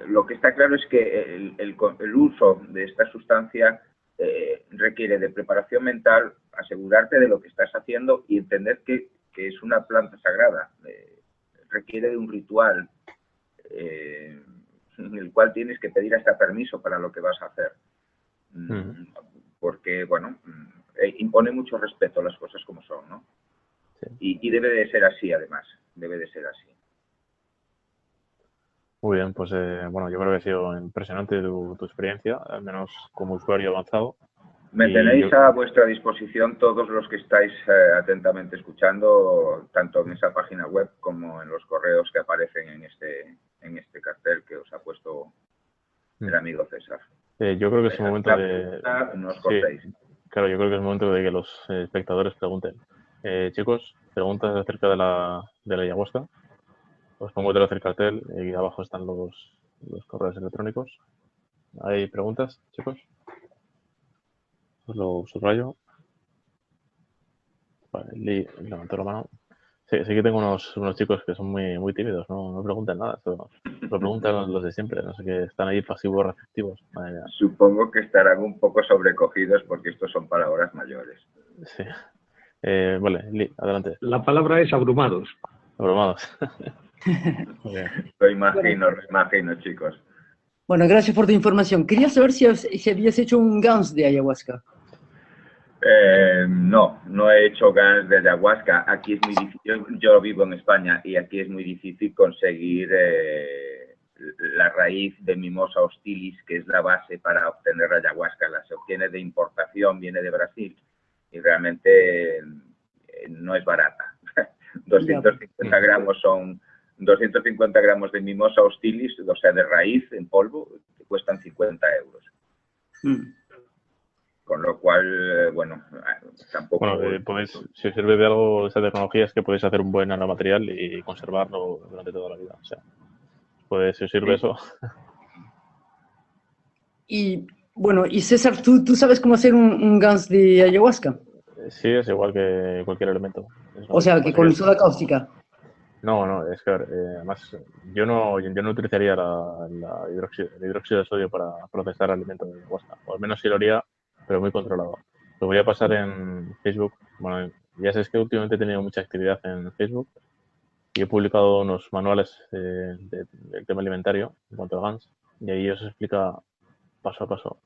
lo que está claro es que el uso de esta sustancia requiere de preparación mental, asegurarte de lo que estás haciendo y entender que es una planta sagrada. Requiere de un ritual en el cual tienes que pedir hasta permiso para lo que vas a hacer. Porque, bueno, impone mucho respeto a las cosas como son, ¿no? Sí. Y debe de ser así, además. Debe de ser así. Muy bien, pues bueno, yo creo que ha sido impresionante tu experiencia, al menos como usuario avanzado. Me tenéis a vuestra disposición todos los que estáis atentamente escuchando, tanto en esa página web como en los correos que aparecen en este cartel que os ha puesto el amigo César. Yo creo que es el momento de... No os cortéis. Sí, claro, yo creo que es el momento de que los espectadores pregunten. Chicos, preguntas acerca de la ayahuasca. Os pongo otra vez el cartel y abajo están los correos electrónicos. ¿Hay preguntas, chicos? Os lo subrayo. Vale, levantó la mano. Sí que tengo unos chicos que son muy tímidos, no preguntan nada. Lo preguntan los de siempre, no sé qué, están ahí pasivos receptivos. Supongo que estarán un poco sobrecogidos porque estos son palabras mayores. Sí. Vale, adelante. La palabra es abrumados. Abrumados. Lo imagino, chicos. Bueno, gracias por tu información. Quería saber si habías hecho un GANS de ayahuasca. No he hecho GANS de ayahuasca. Aquí es muy difícil. Yo vivo en España y aquí es muy difícil conseguir la raíz de Mimosa hostilis, que es la base para obtener la ayahuasca. La se obtiene de importación, viene de Brasil y realmente no es barata. 250 gramos son 250 gramos de Mimosa hostilis, o sea, de raíz en polvo, que cuestan 50 euros. Con lo cual, bueno, tampoco... Bueno, si os sirve de algo esa tecnología es que podéis hacer un buen nanomaterial y conservarlo durante toda la vida. O sea, si os sirve eso... Y, bueno, y César, ¿tú sabes cómo hacer un GANS de ayahuasca? Sí, es igual que cualquier elemento. O sea, que con soda cáustica. No, es que además yo no utilizaría el hidróxido de sodio para procesar alimentos de ayahuasca, o al menos sí lo haría, pero muy controlado. Lo voy a pasar en Facebook. Bueno, ya sabes que últimamente he tenido mucha actividad en Facebook y he publicado unos manuales del tema alimentario en cuanto a GANS, y ahí os explica paso a paso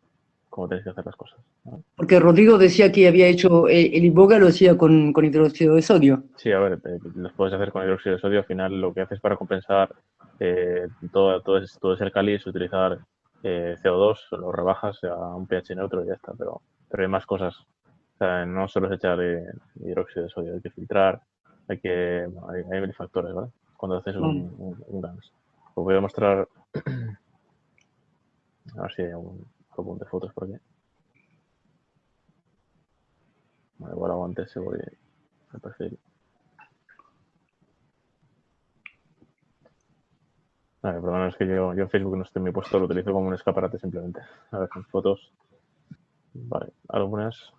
cómo tenéis que hacer las cosas, ¿no? Porque Rodrigo decía que había hecho el iboga, lo hacía con hidróxido de sodio. Sí, a ver, los puedes hacer con hidróxido de sodio. Al final lo que haces para compensar todo ese alcali es utilizar CO2, lo rebajas a un pH neutro y ya está, pero hay más cosas. O sea, no solo es echar hidróxido de sodio, hay que filtrar, hay mil factores, ¿vale? Cuando haces un GANS. Os voy a mostrar, a ver si hay un álbum de fotos por aquí. Bueno, igual hago antes, se voy al perfil. A ver, perdón, es que yo en Facebook no estoy muy puesto, lo utilizo como un escaparate simplemente. A ver, con fotos. Vale, álbumes.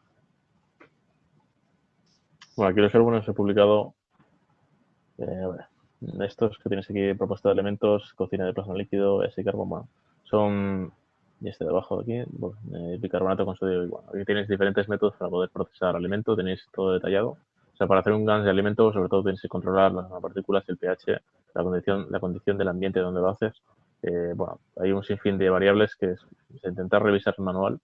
Bueno, aquí los álbumes he publicado. A ver, estos que tienes aquí, propuesta de elementos, cocina de plasma líquido, ese carbón, bueno, son. Y este de abajo aquí, bueno, bicarbonato con sodio. Y bueno, aquí tienes diferentes métodos para poder procesar alimento, tenéis todo detallado. O sea, para hacer un GANS de alimento, sobre todo tienes que controlar las nanopartículas, el pH, la condición del ambiente donde lo haces. Bueno, hay un sinfín de variables que es intentar revisar el manual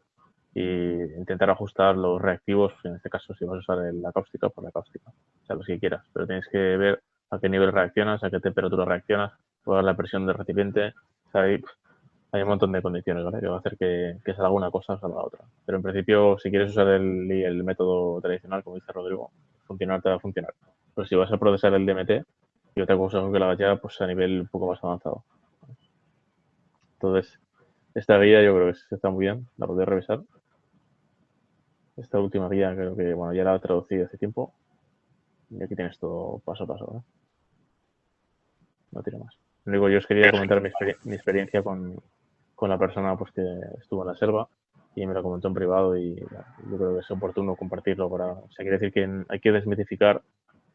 e intentar ajustar los reactivos, en este caso si vas a usar la cáustica, por la cáustica, o sea, los que quieras, pero tienes que ver a qué nivel reaccionas, a qué temperatura reaccionas, cuál es la presión del recipiente, o sea, hay un montón de condiciones, ¿vale? Que va a hacer que salga una cosa o salga otra. Pero en principio, si quieres usar el método tradicional, como dice Rodrigo, funcionar te va a funcionar. Pero si vas a procesar el DMT, yo te aconsejo que la hagas ya pues, a nivel un poco más avanzado. Entonces, esta guía yo creo que está muy bien, la podéis revisar. Esta última guía creo que, bueno, ya la he traducido hace tiempo. Y aquí tienes todo paso a paso, ¿eh? No tiene más. Lo único, yo os quería comentar mi experiencia con la persona pues, que estuvo en la selva y me lo comentó en privado y yo creo que es oportuno compartirlo para... O sea, quiere decir que hay que desmitificar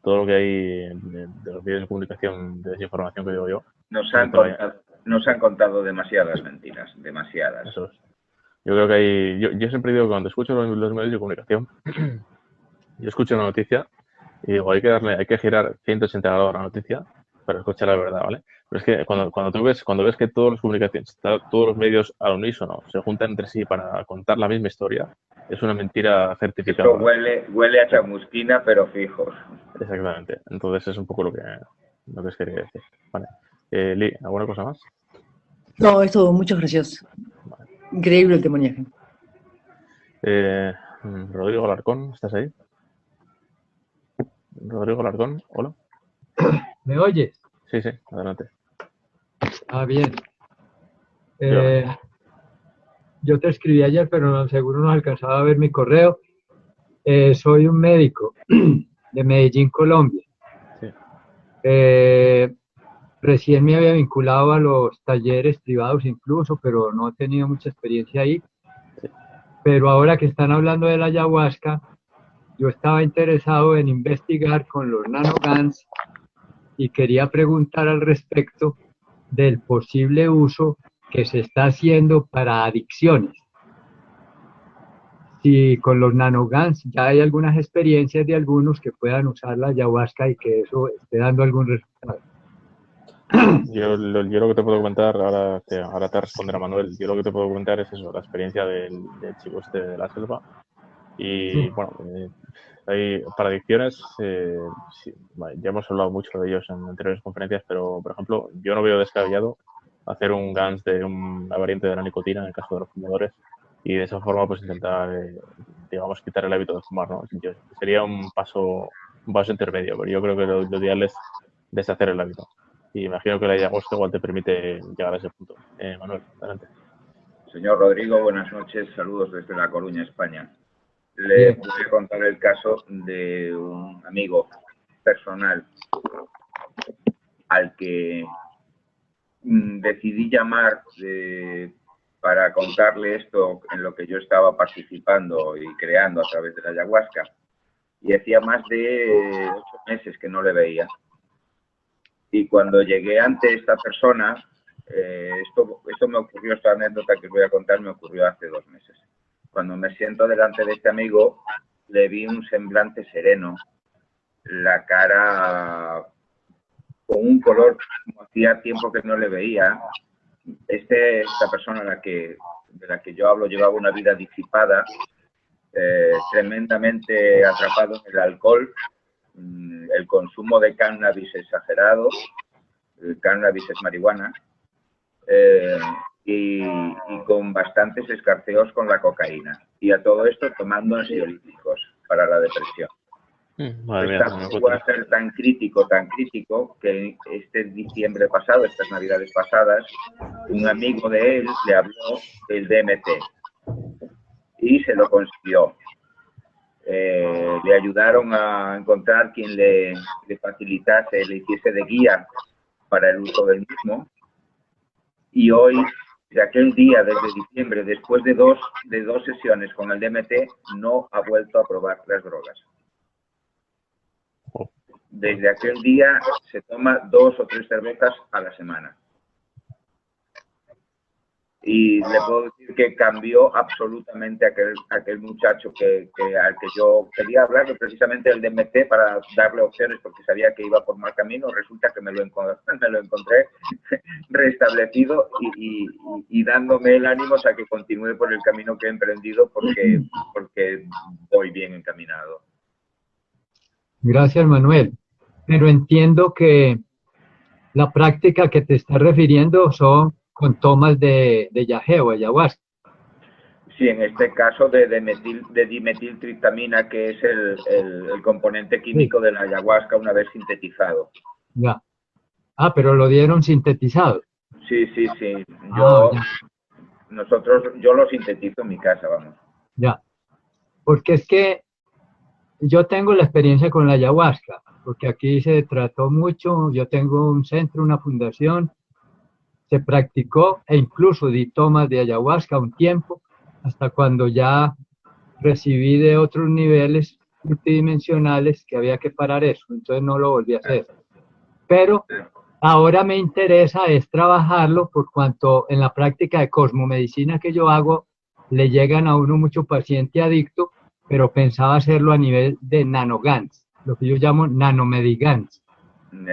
todo lo que hay de los medios de comunicación, de desinformación que digo yo. Nos han contado demasiadas mentiras, demasiadas. Eso es. Yo creo que hay... Yo siempre digo que cuando escucho los medios de comunicación, yo escucho una noticia y digo, hay que girar 180 grados la noticia para escuchar la verdad, ¿vale? Pero es que cuando ves que todos los comunicaciones, todos los medios al unísono se juntan entre sí para contar la misma historia, es una mentira certificada. Esto huele a chamusquina, pero fijo. Exactamente. Entonces es un poco lo que os quería decir. Vale. Lee, ¿alguna cosa más? No, es todo. Muchas gracias. Vale. Increíble el testimoniaje. Rodrigo Alarcón, ¿estás ahí? Rodrigo Alarcón, hola. ¿Me oyes? Sí, adelante. Ah, bien. Yo te escribí ayer, pero seguro no alcanzaba a ver mi correo. Soy un médico de Medellín, Colombia. Sí. Recién me había vinculado a los talleres privados incluso, pero no he tenido mucha experiencia ahí. Sí. Pero ahora que están hablando de la ayahuasca, yo estaba interesado en investigar con los nanogans y quería preguntar al respecto del posible uso que se está haciendo para adicciones. Si con los nanogans ya hay algunas experiencias de algunos que puedan usar la ayahuasca y que eso esté dando algún resultado. Yo lo que te puedo comentar, ahora te responderá Manuel, yo lo que te puedo comentar es eso, la experiencia del chico este de la selva. Y bueno, para adicciones, sí, ya hemos hablado mucho de ellos en anteriores conferencias, pero por ejemplo, yo no veo descabellado hacer un GANS de una variante de la nicotina en el caso de los fumadores y de esa forma pues intentar, digamos, quitar el hábito de fumar, ¿no? Sería un paso intermedio, pero yo creo que lo ideal es deshacer el hábito. Y imagino que la ayahuasca igual te permite llegar a ese punto. Manuel, adelante. Señor Rodrigo, buenas noches. Saludos desde La Coruña, España. Le voy a contar el caso de un amigo personal al que decidí llamar para contarle esto en lo que yo estaba participando y creando a través de la ayahuasca. Y hacía más de 8 meses que no le veía. Y cuando llegué ante esta persona, esto me ocurrió, esta anécdota que os voy a contar me ocurrió hace 2 meses. Cuando me siento delante de este amigo, le vi un semblante sereno, la cara con un color como hacía tiempo que no le veía. Esta persona de la que yo hablo llevaba una vida disipada, tremendamente atrapado en el alcohol, el consumo de cannabis exagerado, el cannabis es marihuana, y con bastantes escarceos con la cocaína. Y a todo esto tomando ansiolíticos para la depresión. Llegó a ser tan crítico, que este diciembre pasado, estas navidades pasadas, un amigo de él le habló del DMT y se lo consiguió. Le ayudaron a encontrar quien le facilitase, le hiciese de guía para el uso del mismo Y hoy, de aquel día, desde diciembre, después de dos sesiones con el DMT, no ha vuelto a probar las drogas. Desde aquel día se toma 2 o 3 cervezas a la semana. Y le puedo decir que cambió absolutamente aquel muchacho al que yo quería hablar, precisamente el DMT, para darle opciones porque sabía que iba por mal camino. Resulta que me lo encontré restablecido y dándome el ánimo a que continúe por el camino que he emprendido porque voy bien encaminado. Gracias, Manuel. Pero entiendo que la práctica que te estás refiriendo son con tomas de yagé o ayahuasca. Sí, en este caso de dimetiltriptamina, que es el componente químico de la ayahuasca una vez sintetizado. Ya. Ah, pero lo dieron sintetizado. Sí. Yo lo sintetizo en mi casa, vamos. Ya. Porque es que yo tengo la experiencia con la ayahuasca, porque aquí se trató mucho, yo tengo un centro, una fundación, se practicó e incluso di tomas de ayahuasca un tiempo, hasta cuando ya recibí de otros niveles multidimensionales que había que parar eso, entonces no lo volví a hacer. Pero ahora me interesa es trabajarlo por cuanto en la práctica de cosmomedicina que yo hago, le llegan a uno mucho paciente adicto, pero pensaba hacerlo a nivel de nanogans, lo que yo llamo nanomedigans.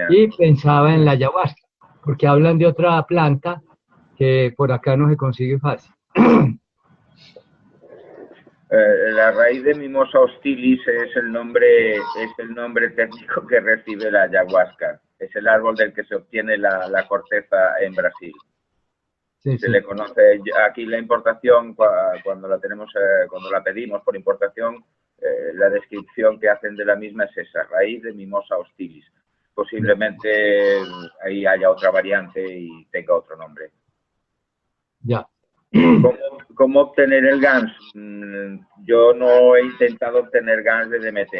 Y pensaba en la ayahuasca, porque hablan de otra planta que por acá no se consigue fácil. La raíz de Mimosa hostilis es el nombre técnico que recibe la ayahuasca. Es el árbol del que se obtiene la corteza en Brasil. Se le conoce aquí la importación, cuando la pedimos por importación, la descripción que hacen de la misma es esa, raíz de Mimosa hostilis. Posiblemente ahí haya otra variante y tenga otro nombre. Ya. ¿Cómo obtener el GANS? Yo no he intentado obtener GANS de DMT.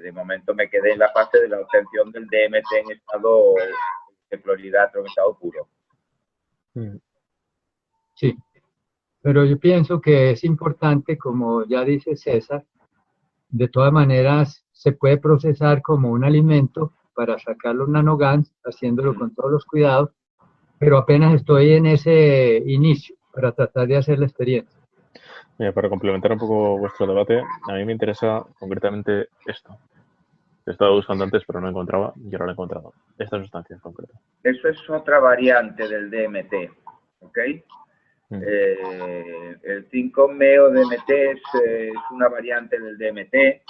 De momento me quedé en la fase de la obtención del DMT en estado de clorhidrato, en estado puro. Sí, pero yo pienso que es importante, como ya dice César, de todas maneras se puede procesar como un alimento para sacar los nanogans, haciéndolo con todos los cuidados, pero apenas estoy en ese inicio para tratar de hacer la experiencia. Mira, para complementar un poco vuestro debate, a mí me interesa concretamente esto. He estado buscando antes, pero no encontraba, y ahora lo he encontrado. Esta sustancia en concreto. Eso es otra variante del DMT, ¿ok? El 5-meo-DMT es una variante del DMT.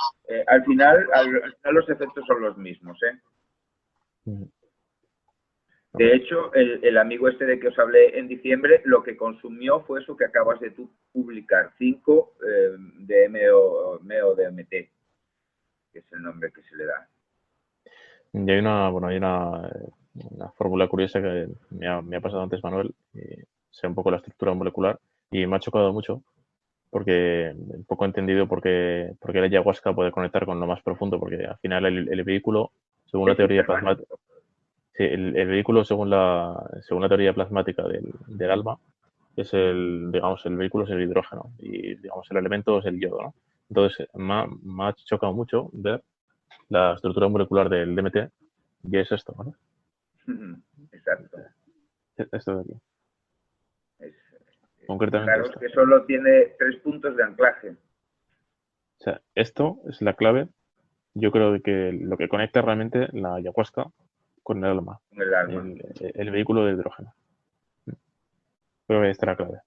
Al final los efectos son los mismos, De hecho, el amigo este de que os hablé en diciembre, lo que consumió fue eso que acabas de publicar, 5-meo-DMT, que es el nombre que se le da. Y hay una fórmula curiosa que me ha pasado antes Manuel, y sé un poco la estructura molecular, y me ha chocado mucho, porque un poco he entendido por qué la ayahuasca puede conectar con lo más profundo, porque al final el vehículo, según la teoría plasmática, el vehículo según la teoría plasmática del alma, es el vehículo es el hidrógeno, y digamos el elemento es el yodo, ¿no? Entonces me ha chocado mucho ver la estructura molecular del DMT, y es esto, ¿no? Exacto. Esto de aquí. Concretamente claro, es que solo tiene 3 puntos de anclaje. O sea, esto es la clave. Yo creo que lo que conecta realmente la ayahuasca con el alma. El vehículo de hidrógeno. Creo que esta es la clave.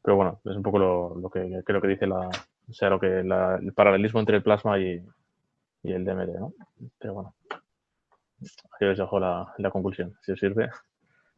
Pero bueno, es un poco lo que creo que dice el paralelismo entre el plasma y el DMT, ¿no? Pero bueno, aquí os dejo la conclusión. Si os sirve,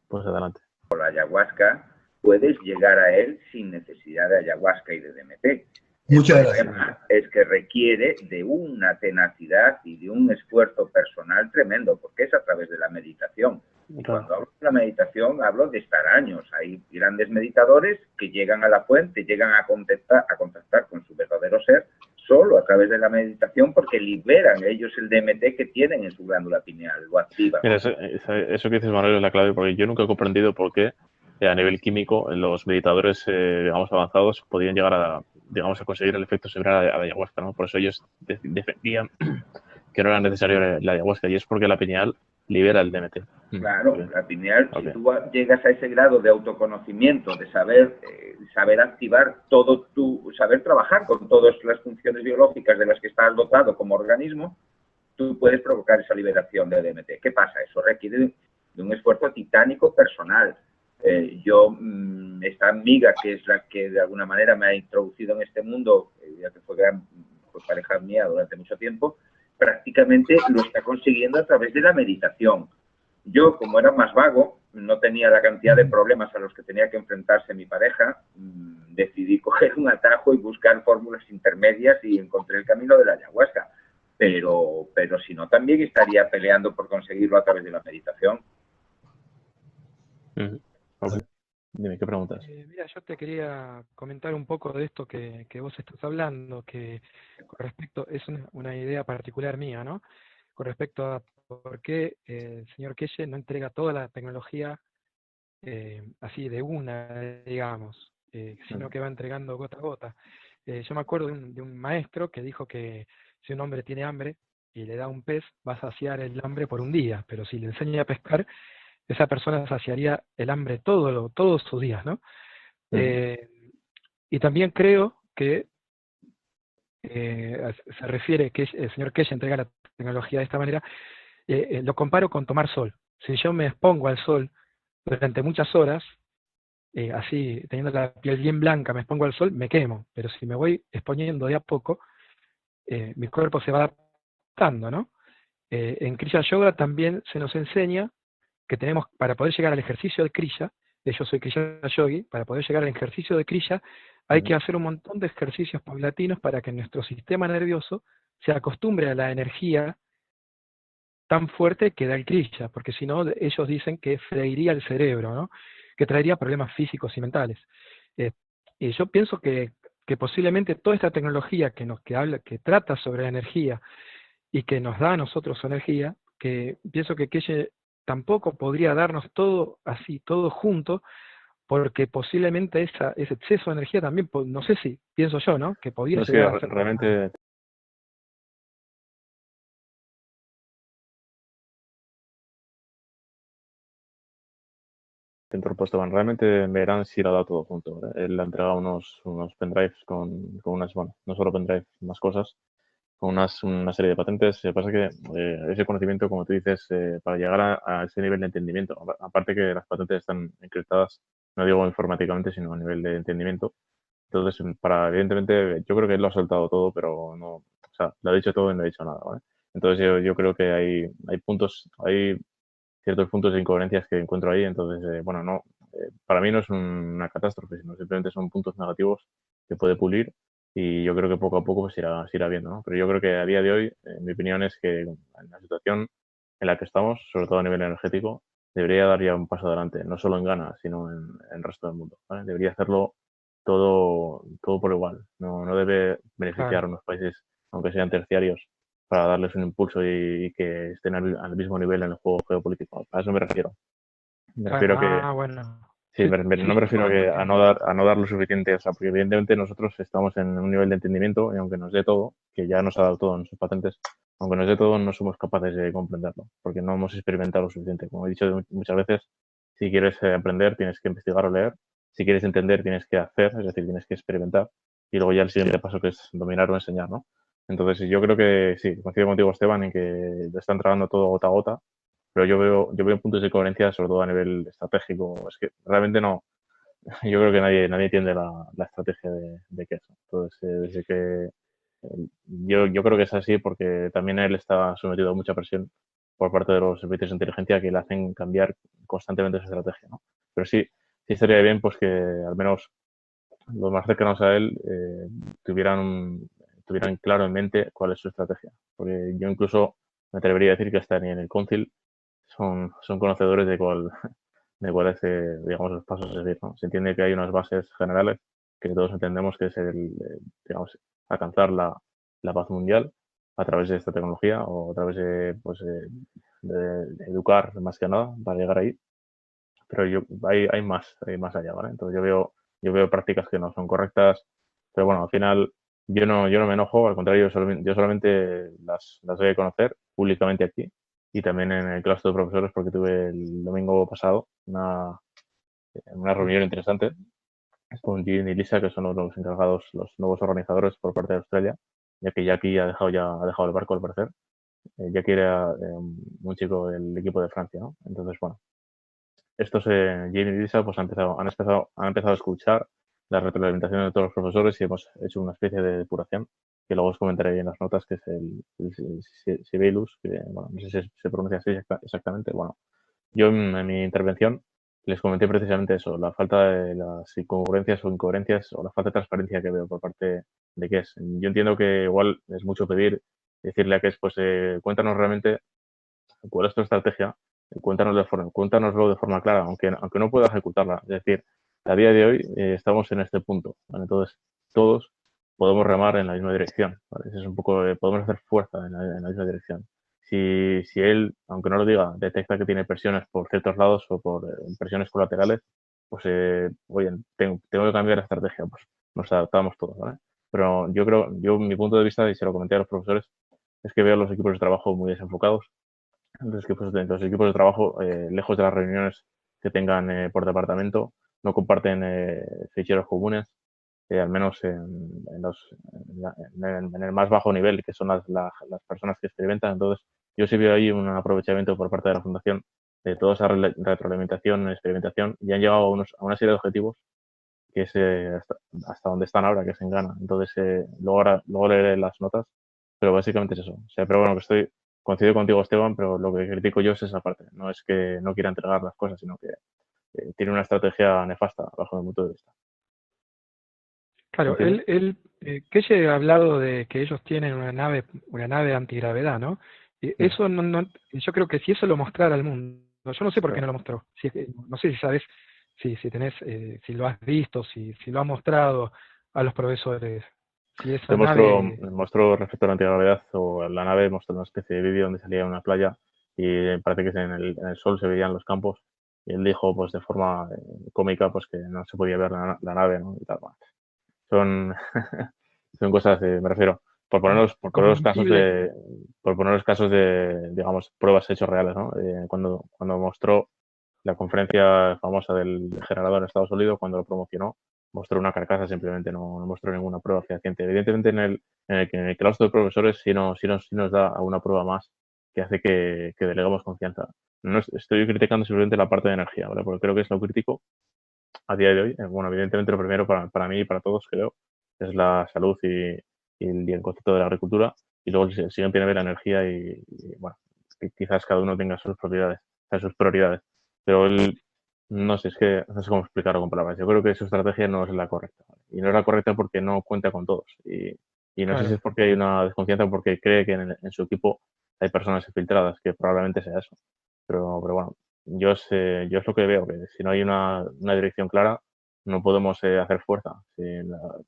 pues adelante. Con la ayahuasca puedes llegar a él sin necesidad de ayahuasca y de DMT. Muchas gracias. Es que requiere de una tenacidad y de un esfuerzo personal tremendo, porque es a través de la meditación. Y cuando hablo de la meditación, hablo de estar años. Hay grandes meditadores que llegan a la fuente, llegan a contactar con su verdadero ser solo a través de la meditación porque liberan ellos el DMT que tienen en su glándula pineal, lo activan. Mira, eso que dices, Manuel, es la clave, porque yo nunca he comprendido por qué a nivel químico los meditadores, digamos, avanzados podían llegar a, digamos, a conseguir el efecto similar a la ayahuasca, ¿no? Por eso ellos defendían que no era necesario la ayahuasca, y es porque la pineal libera el DMT. Claro, la pineal, si tú llegas a ese grado de autoconocimiento, de saber activar todo saber trabajar con todas las funciones biológicas de las que estás dotado como organismo, tú puedes provocar esa liberación de DMT. ¿Qué pasa? Eso requiere de un esfuerzo titánico personal. Esta amiga, que es la que de alguna manera me ha introducido en este mundo, ya que fue pareja mía durante mucho tiempo, prácticamente lo está consiguiendo a través de la meditación. Yo, como era más vago, no tenía la cantidad de problemas a los que tenía que enfrentarse mi pareja, decidí coger un atajo y buscar fórmulas intermedias y encontré el camino de la ayahuasca. Pero si no, también estaría peleando por conseguirlo a través de la meditación. Okay. Dime, ¿qué preguntas? Mira, yo te quería comentar un poco de esto que vos estás hablando, que con respecto, es una idea particular mía, ¿no? Con respecto a por qué el señor Keshe no entrega toda la tecnología así de una, digamos, sino que va entregando gota a gota. Yo me acuerdo de un maestro que dijo que si un hombre tiene hambre y le da un pez, va a saciar el hambre por un día, pero si le enseña a pescar, esa persona saciaría el hambre todos sus días, ¿no? Y también creo que se refiere que el señor Keshe entrega la tecnología de esta manera, lo comparo con tomar sol. Si yo me expongo al sol durante muchas horas, así, teniendo la piel bien blanca, me expongo al sol, me quemo, pero si me voy exponiendo de a poco, mi cuerpo se va adaptando, ¿no? En Kriya Yoga también se nos enseña que tenemos, para poder llegar al ejercicio de Kriya, yo soy Kriya Yogi, para poder llegar al ejercicio de Kriya, hay que hacer un montón de ejercicios paulatinos para que nuestro sistema nervioso se acostumbre a la energía tan fuerte que da el Kriya, porque si no, ellos dicen que freiría el cerebro, ¿no? Que traería problemas físicos y mentales. Y yo pienso que posiblemente toda esta tecnología que trata sobre la energía y que nos da a nosotros su energía, que pienso que Keshe tampoco podría darnos todo así, todo junto, porque posiblemente ese exceso de energía también, no sé si, pienso yo, ¿no? Que podría no, llegar es que a ser realmente... Esteban, realmente Verán sí lo ha dado todo junto. Él le ha entregado unos pendrives con unas, bueno, no solo pendrives, más cosas, con una serie de patentes. Lo que pasa es que ese conocimiento, como tú dices, para llegar a ese nivel de entendimiento, aparte que las patentes están encriptadas, no digo informáticamente, sino a nivel de entendimiento. Entonces, evidentemente, yo creo que él lo ha soltado todo, pero no, o sea, lo ha dicho todo y no ha dicho nada, ¿vale? Entonces, yo creo que hay ciertos puntos de incoherencias que encuentro ahí. Entonces, bueno, no, para mí no es una catástrofe, sino simplemente son puntos negativos que puede pulir, y yo creo que poco a poco se irá viendo, ¿no? Pero yo creo que a día de hoy, mi opinión es que en la situación en la que estamos, sobre todo a nivel energético, debería dar ya un paso adelante, no solo en Ghana, sino en el resto del mundo, ¿vale? Debería hacerlo todo por igual. No debe beneficiar a unos países, aunque sean terciarios, para darles un impulso y que estén al mismo nivel en el juego geopolítico. A eso me refiero. Me refiero bueno. Sí, no me refiero a no dar lo suficiente, o sea, porque evidentemente nosotros estamos en un nivel de entendimiento y aunque nos dé todo, que ya nos ha dado todo en sus patentes, aunque nos dé todo, no somos capaces de comprenderlo, porque no hemos experimentado lo suficiente. Como he dicho muchas veces, si quieres aprender, tienes que investigar o leer; si quieres entender, tienes que hacer, es decir, tienes que experimentar, y luego ya el siguiente paso, que es dominar o enseñar, ¿no? Entonces, yo creo que sí, coincido contigo, Esteban, en que lo están trabajando todo gota a gota, pero yo veo puntos de coherencia, sobre todo a nivel estratégico. Es que realmente no, yo creo que nadie entiende la estrategia de Queso. Entonces, desde que yo creo que es así porque también él está sometido a mucha presión por parte de los servicios de inteligencia que le hacen cambiar constantemente su estrategia, ¿no? Pero sí estaría bien pues que al menos los más cercanos a él tuvieran claro en mente cuál es su estrategia. Porque yo incluso me atrevería a decir que hasta ni en el Council son conocedores de cuál es, digamos, los pasos a seguir, ¿no? Se entiende que hay unas bases generales que todos entendemos, que es digamos, alcanzar la la paz mundial a través de esta tecnología o a través de, pues, de educar más que nada para llegar ahí. Pero hay más allá, ¿vale? Entonces yo veo prácticas que no son correctas, pero bueno, al final yo no me enojo, al contrario, yo solamente las doy a conocer públicamente aquí y también en el claustro de profesores, porque tuve el domingo pasado una reunión interesante con Jim y Lisa, que son los encargados, los nuevos organizadores por parte de Australia, ya que Jackie ha dejado el barco al parecer. Jackie era un chico del equipo de Francia, ¿no? Entonces, bueno, estos Jim y Lisa pues han empezado a escuchar la retroalimentación de todos los profesores y hemos hecho una especie de depuración que luego os comentaré en las notas, que es el Sibelius, que bueno, no sé si se pronuncia así exactamente. Bueno, yo en mi intervención les comenté precisamente eso, la falta de las incongruencias o incoherencias o la falta de transparencia que veo por parte de Kes. Yo entiendo que igual es mucho pedir, decirle a Kes, pues cuéntanos realmente cuál es tu estrategia, cuéntanoslo de forma clara, aunque no pueda ejecutarla. Es decir, a día de hoy estamos en este punto, ¿vale? Entonces todos podemos remar en la misma dirección, ¿vale? Es un poco, podemos hacer fuerza en la misma dirección. Si él, aunque no lo diga, detecta que tiene presiones por ciertos lados o por presiones colaterales, pues oye, tengo que cambiar la estrategia, pues nos adaptamos todos, ¿vale? Pero mi punto de vista, y se lo comenté a los profesores, es que veo los equipos de trabajo muy desenfocados. Los equipos de trabajo, lejos de las reuniones que tengan por departamento, no comparten ficheros comunes, al menos en el más bajo nivel, que son las personas que experimentan. Entonces, yo sí veo ahí un aprovechamiento por parte de la Fundación de toda esa retroalimentación, experimentación, y han llegado a una serie de objetivos que es hasta donde están ahora, que es en Ghana. Entonces, luego leeré las notas, pero básicamente es eso. O sea, pero bueno, coincido contigo, Esteban, pero lo que critico yo es esa parte. No es que no quiera entregar las cosas, sino que tiene una estrategia nefasta, bajo mi punto de vista. Claro, Keshe ha hablado de que ellos tienen una nave antigravedad, ¿no? Eso yo creo que si eso lo mostrara al mundo, yo no sé por qué no lo mostró. No sé si sabes, si tenés, si lo has visto, si lo has mostrado a los profesores. Si esa mostró respecto a la antigravedad o la nave, mostró una especie de vídeo donde salía una playa y parece que en el sol se veían los campos y él dijo pues de forma cómica pues que no se podía ver la nave, ¿no? Y tal, bueno. Son cosas, me refiero, por poner los casos de, digamos, pruebas hechos reales, ¿no? Cuando mostró la conferencia famosa del generador en Estados Unidos, cuando lo promocionó, mostró una carcasa, simplemente no mostró ninguna prueba fehaciente. Evidentemente en el claustro de profesores sí nos da alguna prueba más que hace que delegamos confianza. No estoy criticando simplemente la parte de energía, ¿vale? Porque creo que es lo crítico a día de hoy. Bueno, evidentemente lo primero para mí y para todos, creo, es la salud y el concepto de la agricultura, y luego el siguiente nivel la energía y bueno, quizás cada uno tenga sus propiedades, sus prioridades. Pero no sé, es que no sé cómo explicarlo con palabras. Yo creo que su estrategia no es la correcta. Y no es la correcta porque no cuenta con todos. Y no sé si es porque hay una desconfianza o porque cree que en su equipo hay personas infiltradas, que probablemente sea eso. Pero bueno, yo es lo que veo, que si no hay una dirección clara, no podemos hacer fuerza.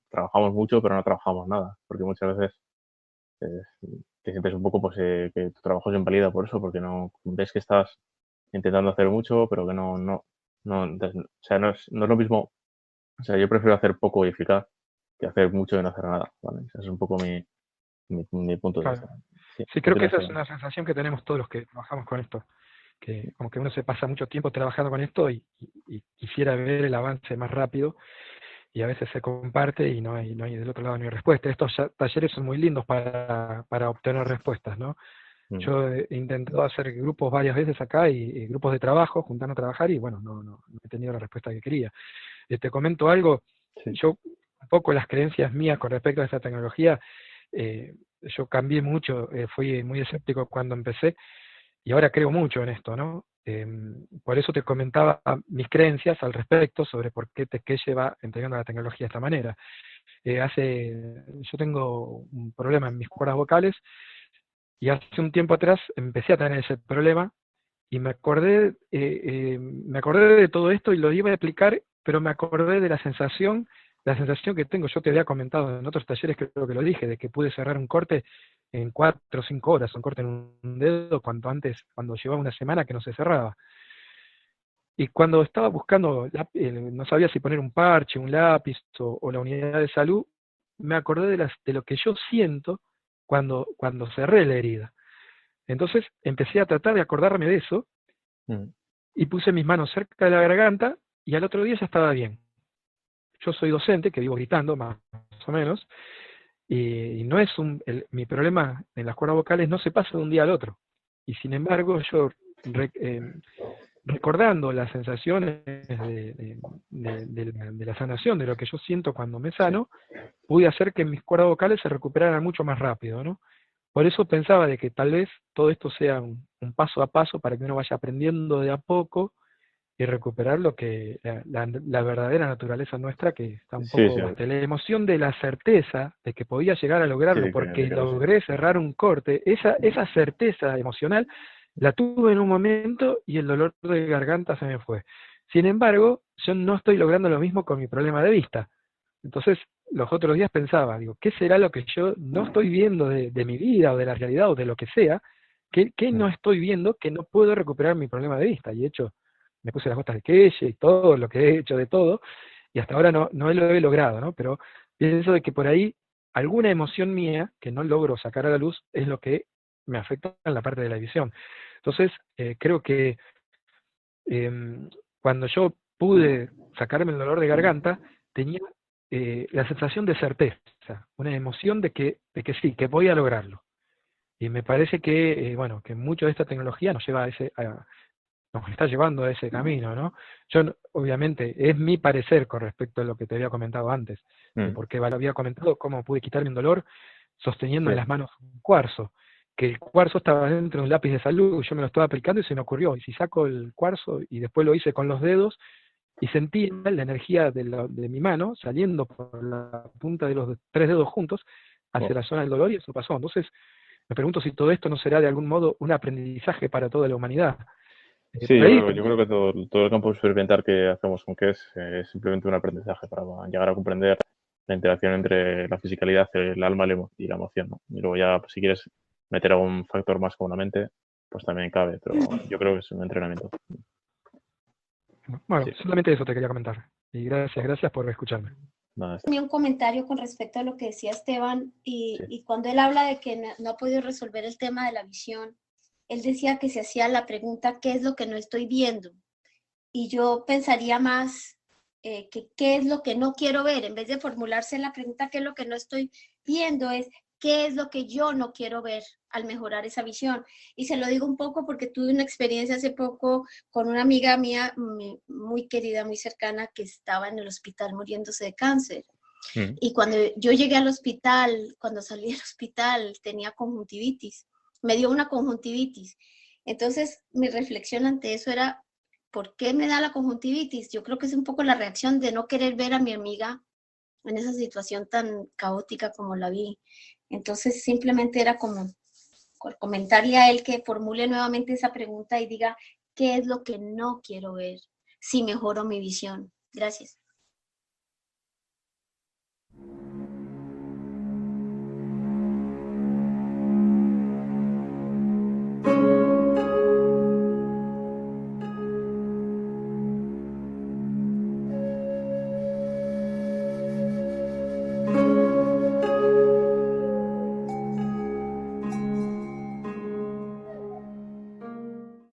Trabajamos mucho, pero no trabajamos nada. Porque muchas veces te sientes un poco pues, que tu trabajo se invalida por eso, porque no ves que estás intentando hacer mucho, pero que o sea, no es lo mismo. O sea, yo prefiero hacer poco y eficaz que hacer mucho y no hacer nada, ¿vale? Ese es un poco mi punto de vista. Sí, creo que esa es una sensación que tenemos todos los que trabajamos con esto, que como que uno se pasa mucho tiempo trabajando con esto y quisiera ver el avance más rápido, y a veces se comparte y no hay del otro lado ni respuesta. Estos talleres son muy lindos para obtener respuestas, ¿no? Yo he intentado hacer grupos varias veces acá y grupos de trabajo, juntarnos a trabajar, y bueno, no he tenido la respuesta que quería. Te comento algo, yo un poco las creencias mías con respecto a esta tecnología, yo cambié mucho, fui muy escéptico cuando empecé, y ahora creo mucho en esto, ¿no? Por eso te comentaba mis creencias al respecto sobre por qué Keshe va entregando la tecnología de esta manera. Yo tengo un problema en mis cuerdas vocales, y hace un tiempo atrás empecé a tener ese problema, y me acordé de todo esto y lo iba a explicar, pero me acordé de la sensación la sensación que tengo, yo te había comentado en otros talleres, creo que lo dije, de que pude cerrar un corte en 4 o 5 horas, un corte en un dedo, cuando llevaba una semana que no se cerraba. Y cuando estaba buscando, no sabía si poner un parche, un lápiz o la unidad de salud, me acordé de lo que yo siento cuando cerré la herida. Entonces empecé a tratar de acordarme de eso y puse mis manos cerca de la garganta y al otro día ya estaba bien. Yo soy docente, que vivo gritando más o menos, y no es mi problema en las cuerdas vocales no se pasa de un día al otro. Y sin embargo, yo recordando las sensaciones de la sanación, de lo que yo siento cuando me sano, pude hacer que mis cuerdas vocales se recuperaran mucho más rápido, ¿no? Por eso pensaba de que tal vez todo esto sea un paso a paso para que uno vaya aprendiendo de a poco y recuperar lo que la verdadera naturaleza nuestra, que está un poco... La emoción de la certeza de que podía llegar a lograrlo, porque logré cerrar un corte, esa certeza emocional la tuve en un momento y el dolor de garganta se me fue. Sin embargo, yo no estoy logrando lo mismo con mi problema de vista. Entonces, los otros días pensaba, digo, ¿qué será lo que yo no estoy viendo de mi vida o de la realidad o de lo que sea? ¿Qué no estoy viendo que no puedo recuperar mi problema de vista? Y de hecho, me puse las botas de queche y todo lo que he hecho de todo, y hasta ahora no lo he logrado, ¿no? Pero pienso de que por ahí alguna emoción mía que no logro sacar a la luz es lo que me afecta en la parte de la visión. Entonces, creo que cuando yo pude sacarme el dolor de garganta, tenía la sensación de certeza, una emoción de que sí, que voy a lograrlo. Y me parece que, bueno, que mucho de esta tecnología nos lleva nos está llevando a ese camino, ¿no? Yo, obviamente, es mi parecer con respecto a lo que te había comentado antes, porque había comentado cómo pude quitarme un dolor sosteniendo en las manos un cuarzo, que el cuarzo estaba dentro de un lápiz de salud, yo me lo estaba aplicando y se me ocurrió, y si saco el cuarzo, y después lo hice con los dedos, y sentí la energía de mi mano saliendo por la punta de los 3 dedos juntos hacia la zona del dolor, y eso pasó. Entonces, me pregunto si todo esto no será de algún modo un aprendizaje para toda la humanidad. Sí, yo creo que todo el campo experimental que hacemos con KES es simplemente un aprendizaje para llegar a comprender la interacción entre la fisicalidad, el alma y la emoción, ¿no? Y luego ya, pues, si quieres meter algún factor más como la mente, pues también cabe, pero yo creo que es un entrenamiento. Bueno, solamente eso te quería comentar. Y gracias por escucharme. Un comentario con respecto a lo que decía Esteban, y cuando él habla de que no ha podido resolver el tema de la visión, él decía que se hacía la pregunta, ¿qué es lo que no estoy viendo? Y yo pensaría más que ¿qué es lo que no quiero ver? En vez de formularse la pregunta, ¿qué es lo que no estoy viendo? Es ¿qué es lo que yo no quiero ver al mejorar esa visión? Y se lo digo un poco porque tuve una experiencia hace poco con una amiga mía muy querida, muy cercana, que estaba en el hospital muriéndose de cáncer. Y cuando yo llegué al hospital, cuando salí del hospital, tenía conjuntivitis. Me dio una conjuntivitis. Entonces, mi reflexión ante eso era, ¿por qué me da la conjuntivitis? Yo creo que es un poco la reacción de no querer ver a mi amiga en esa situación tan caótica como la vi. Entonces, simplemente era como comentarle a él que formule nuevamente esa pregunta y diga, ¿qué es lo que no quiero ver si mejoro mi visión? Gracias.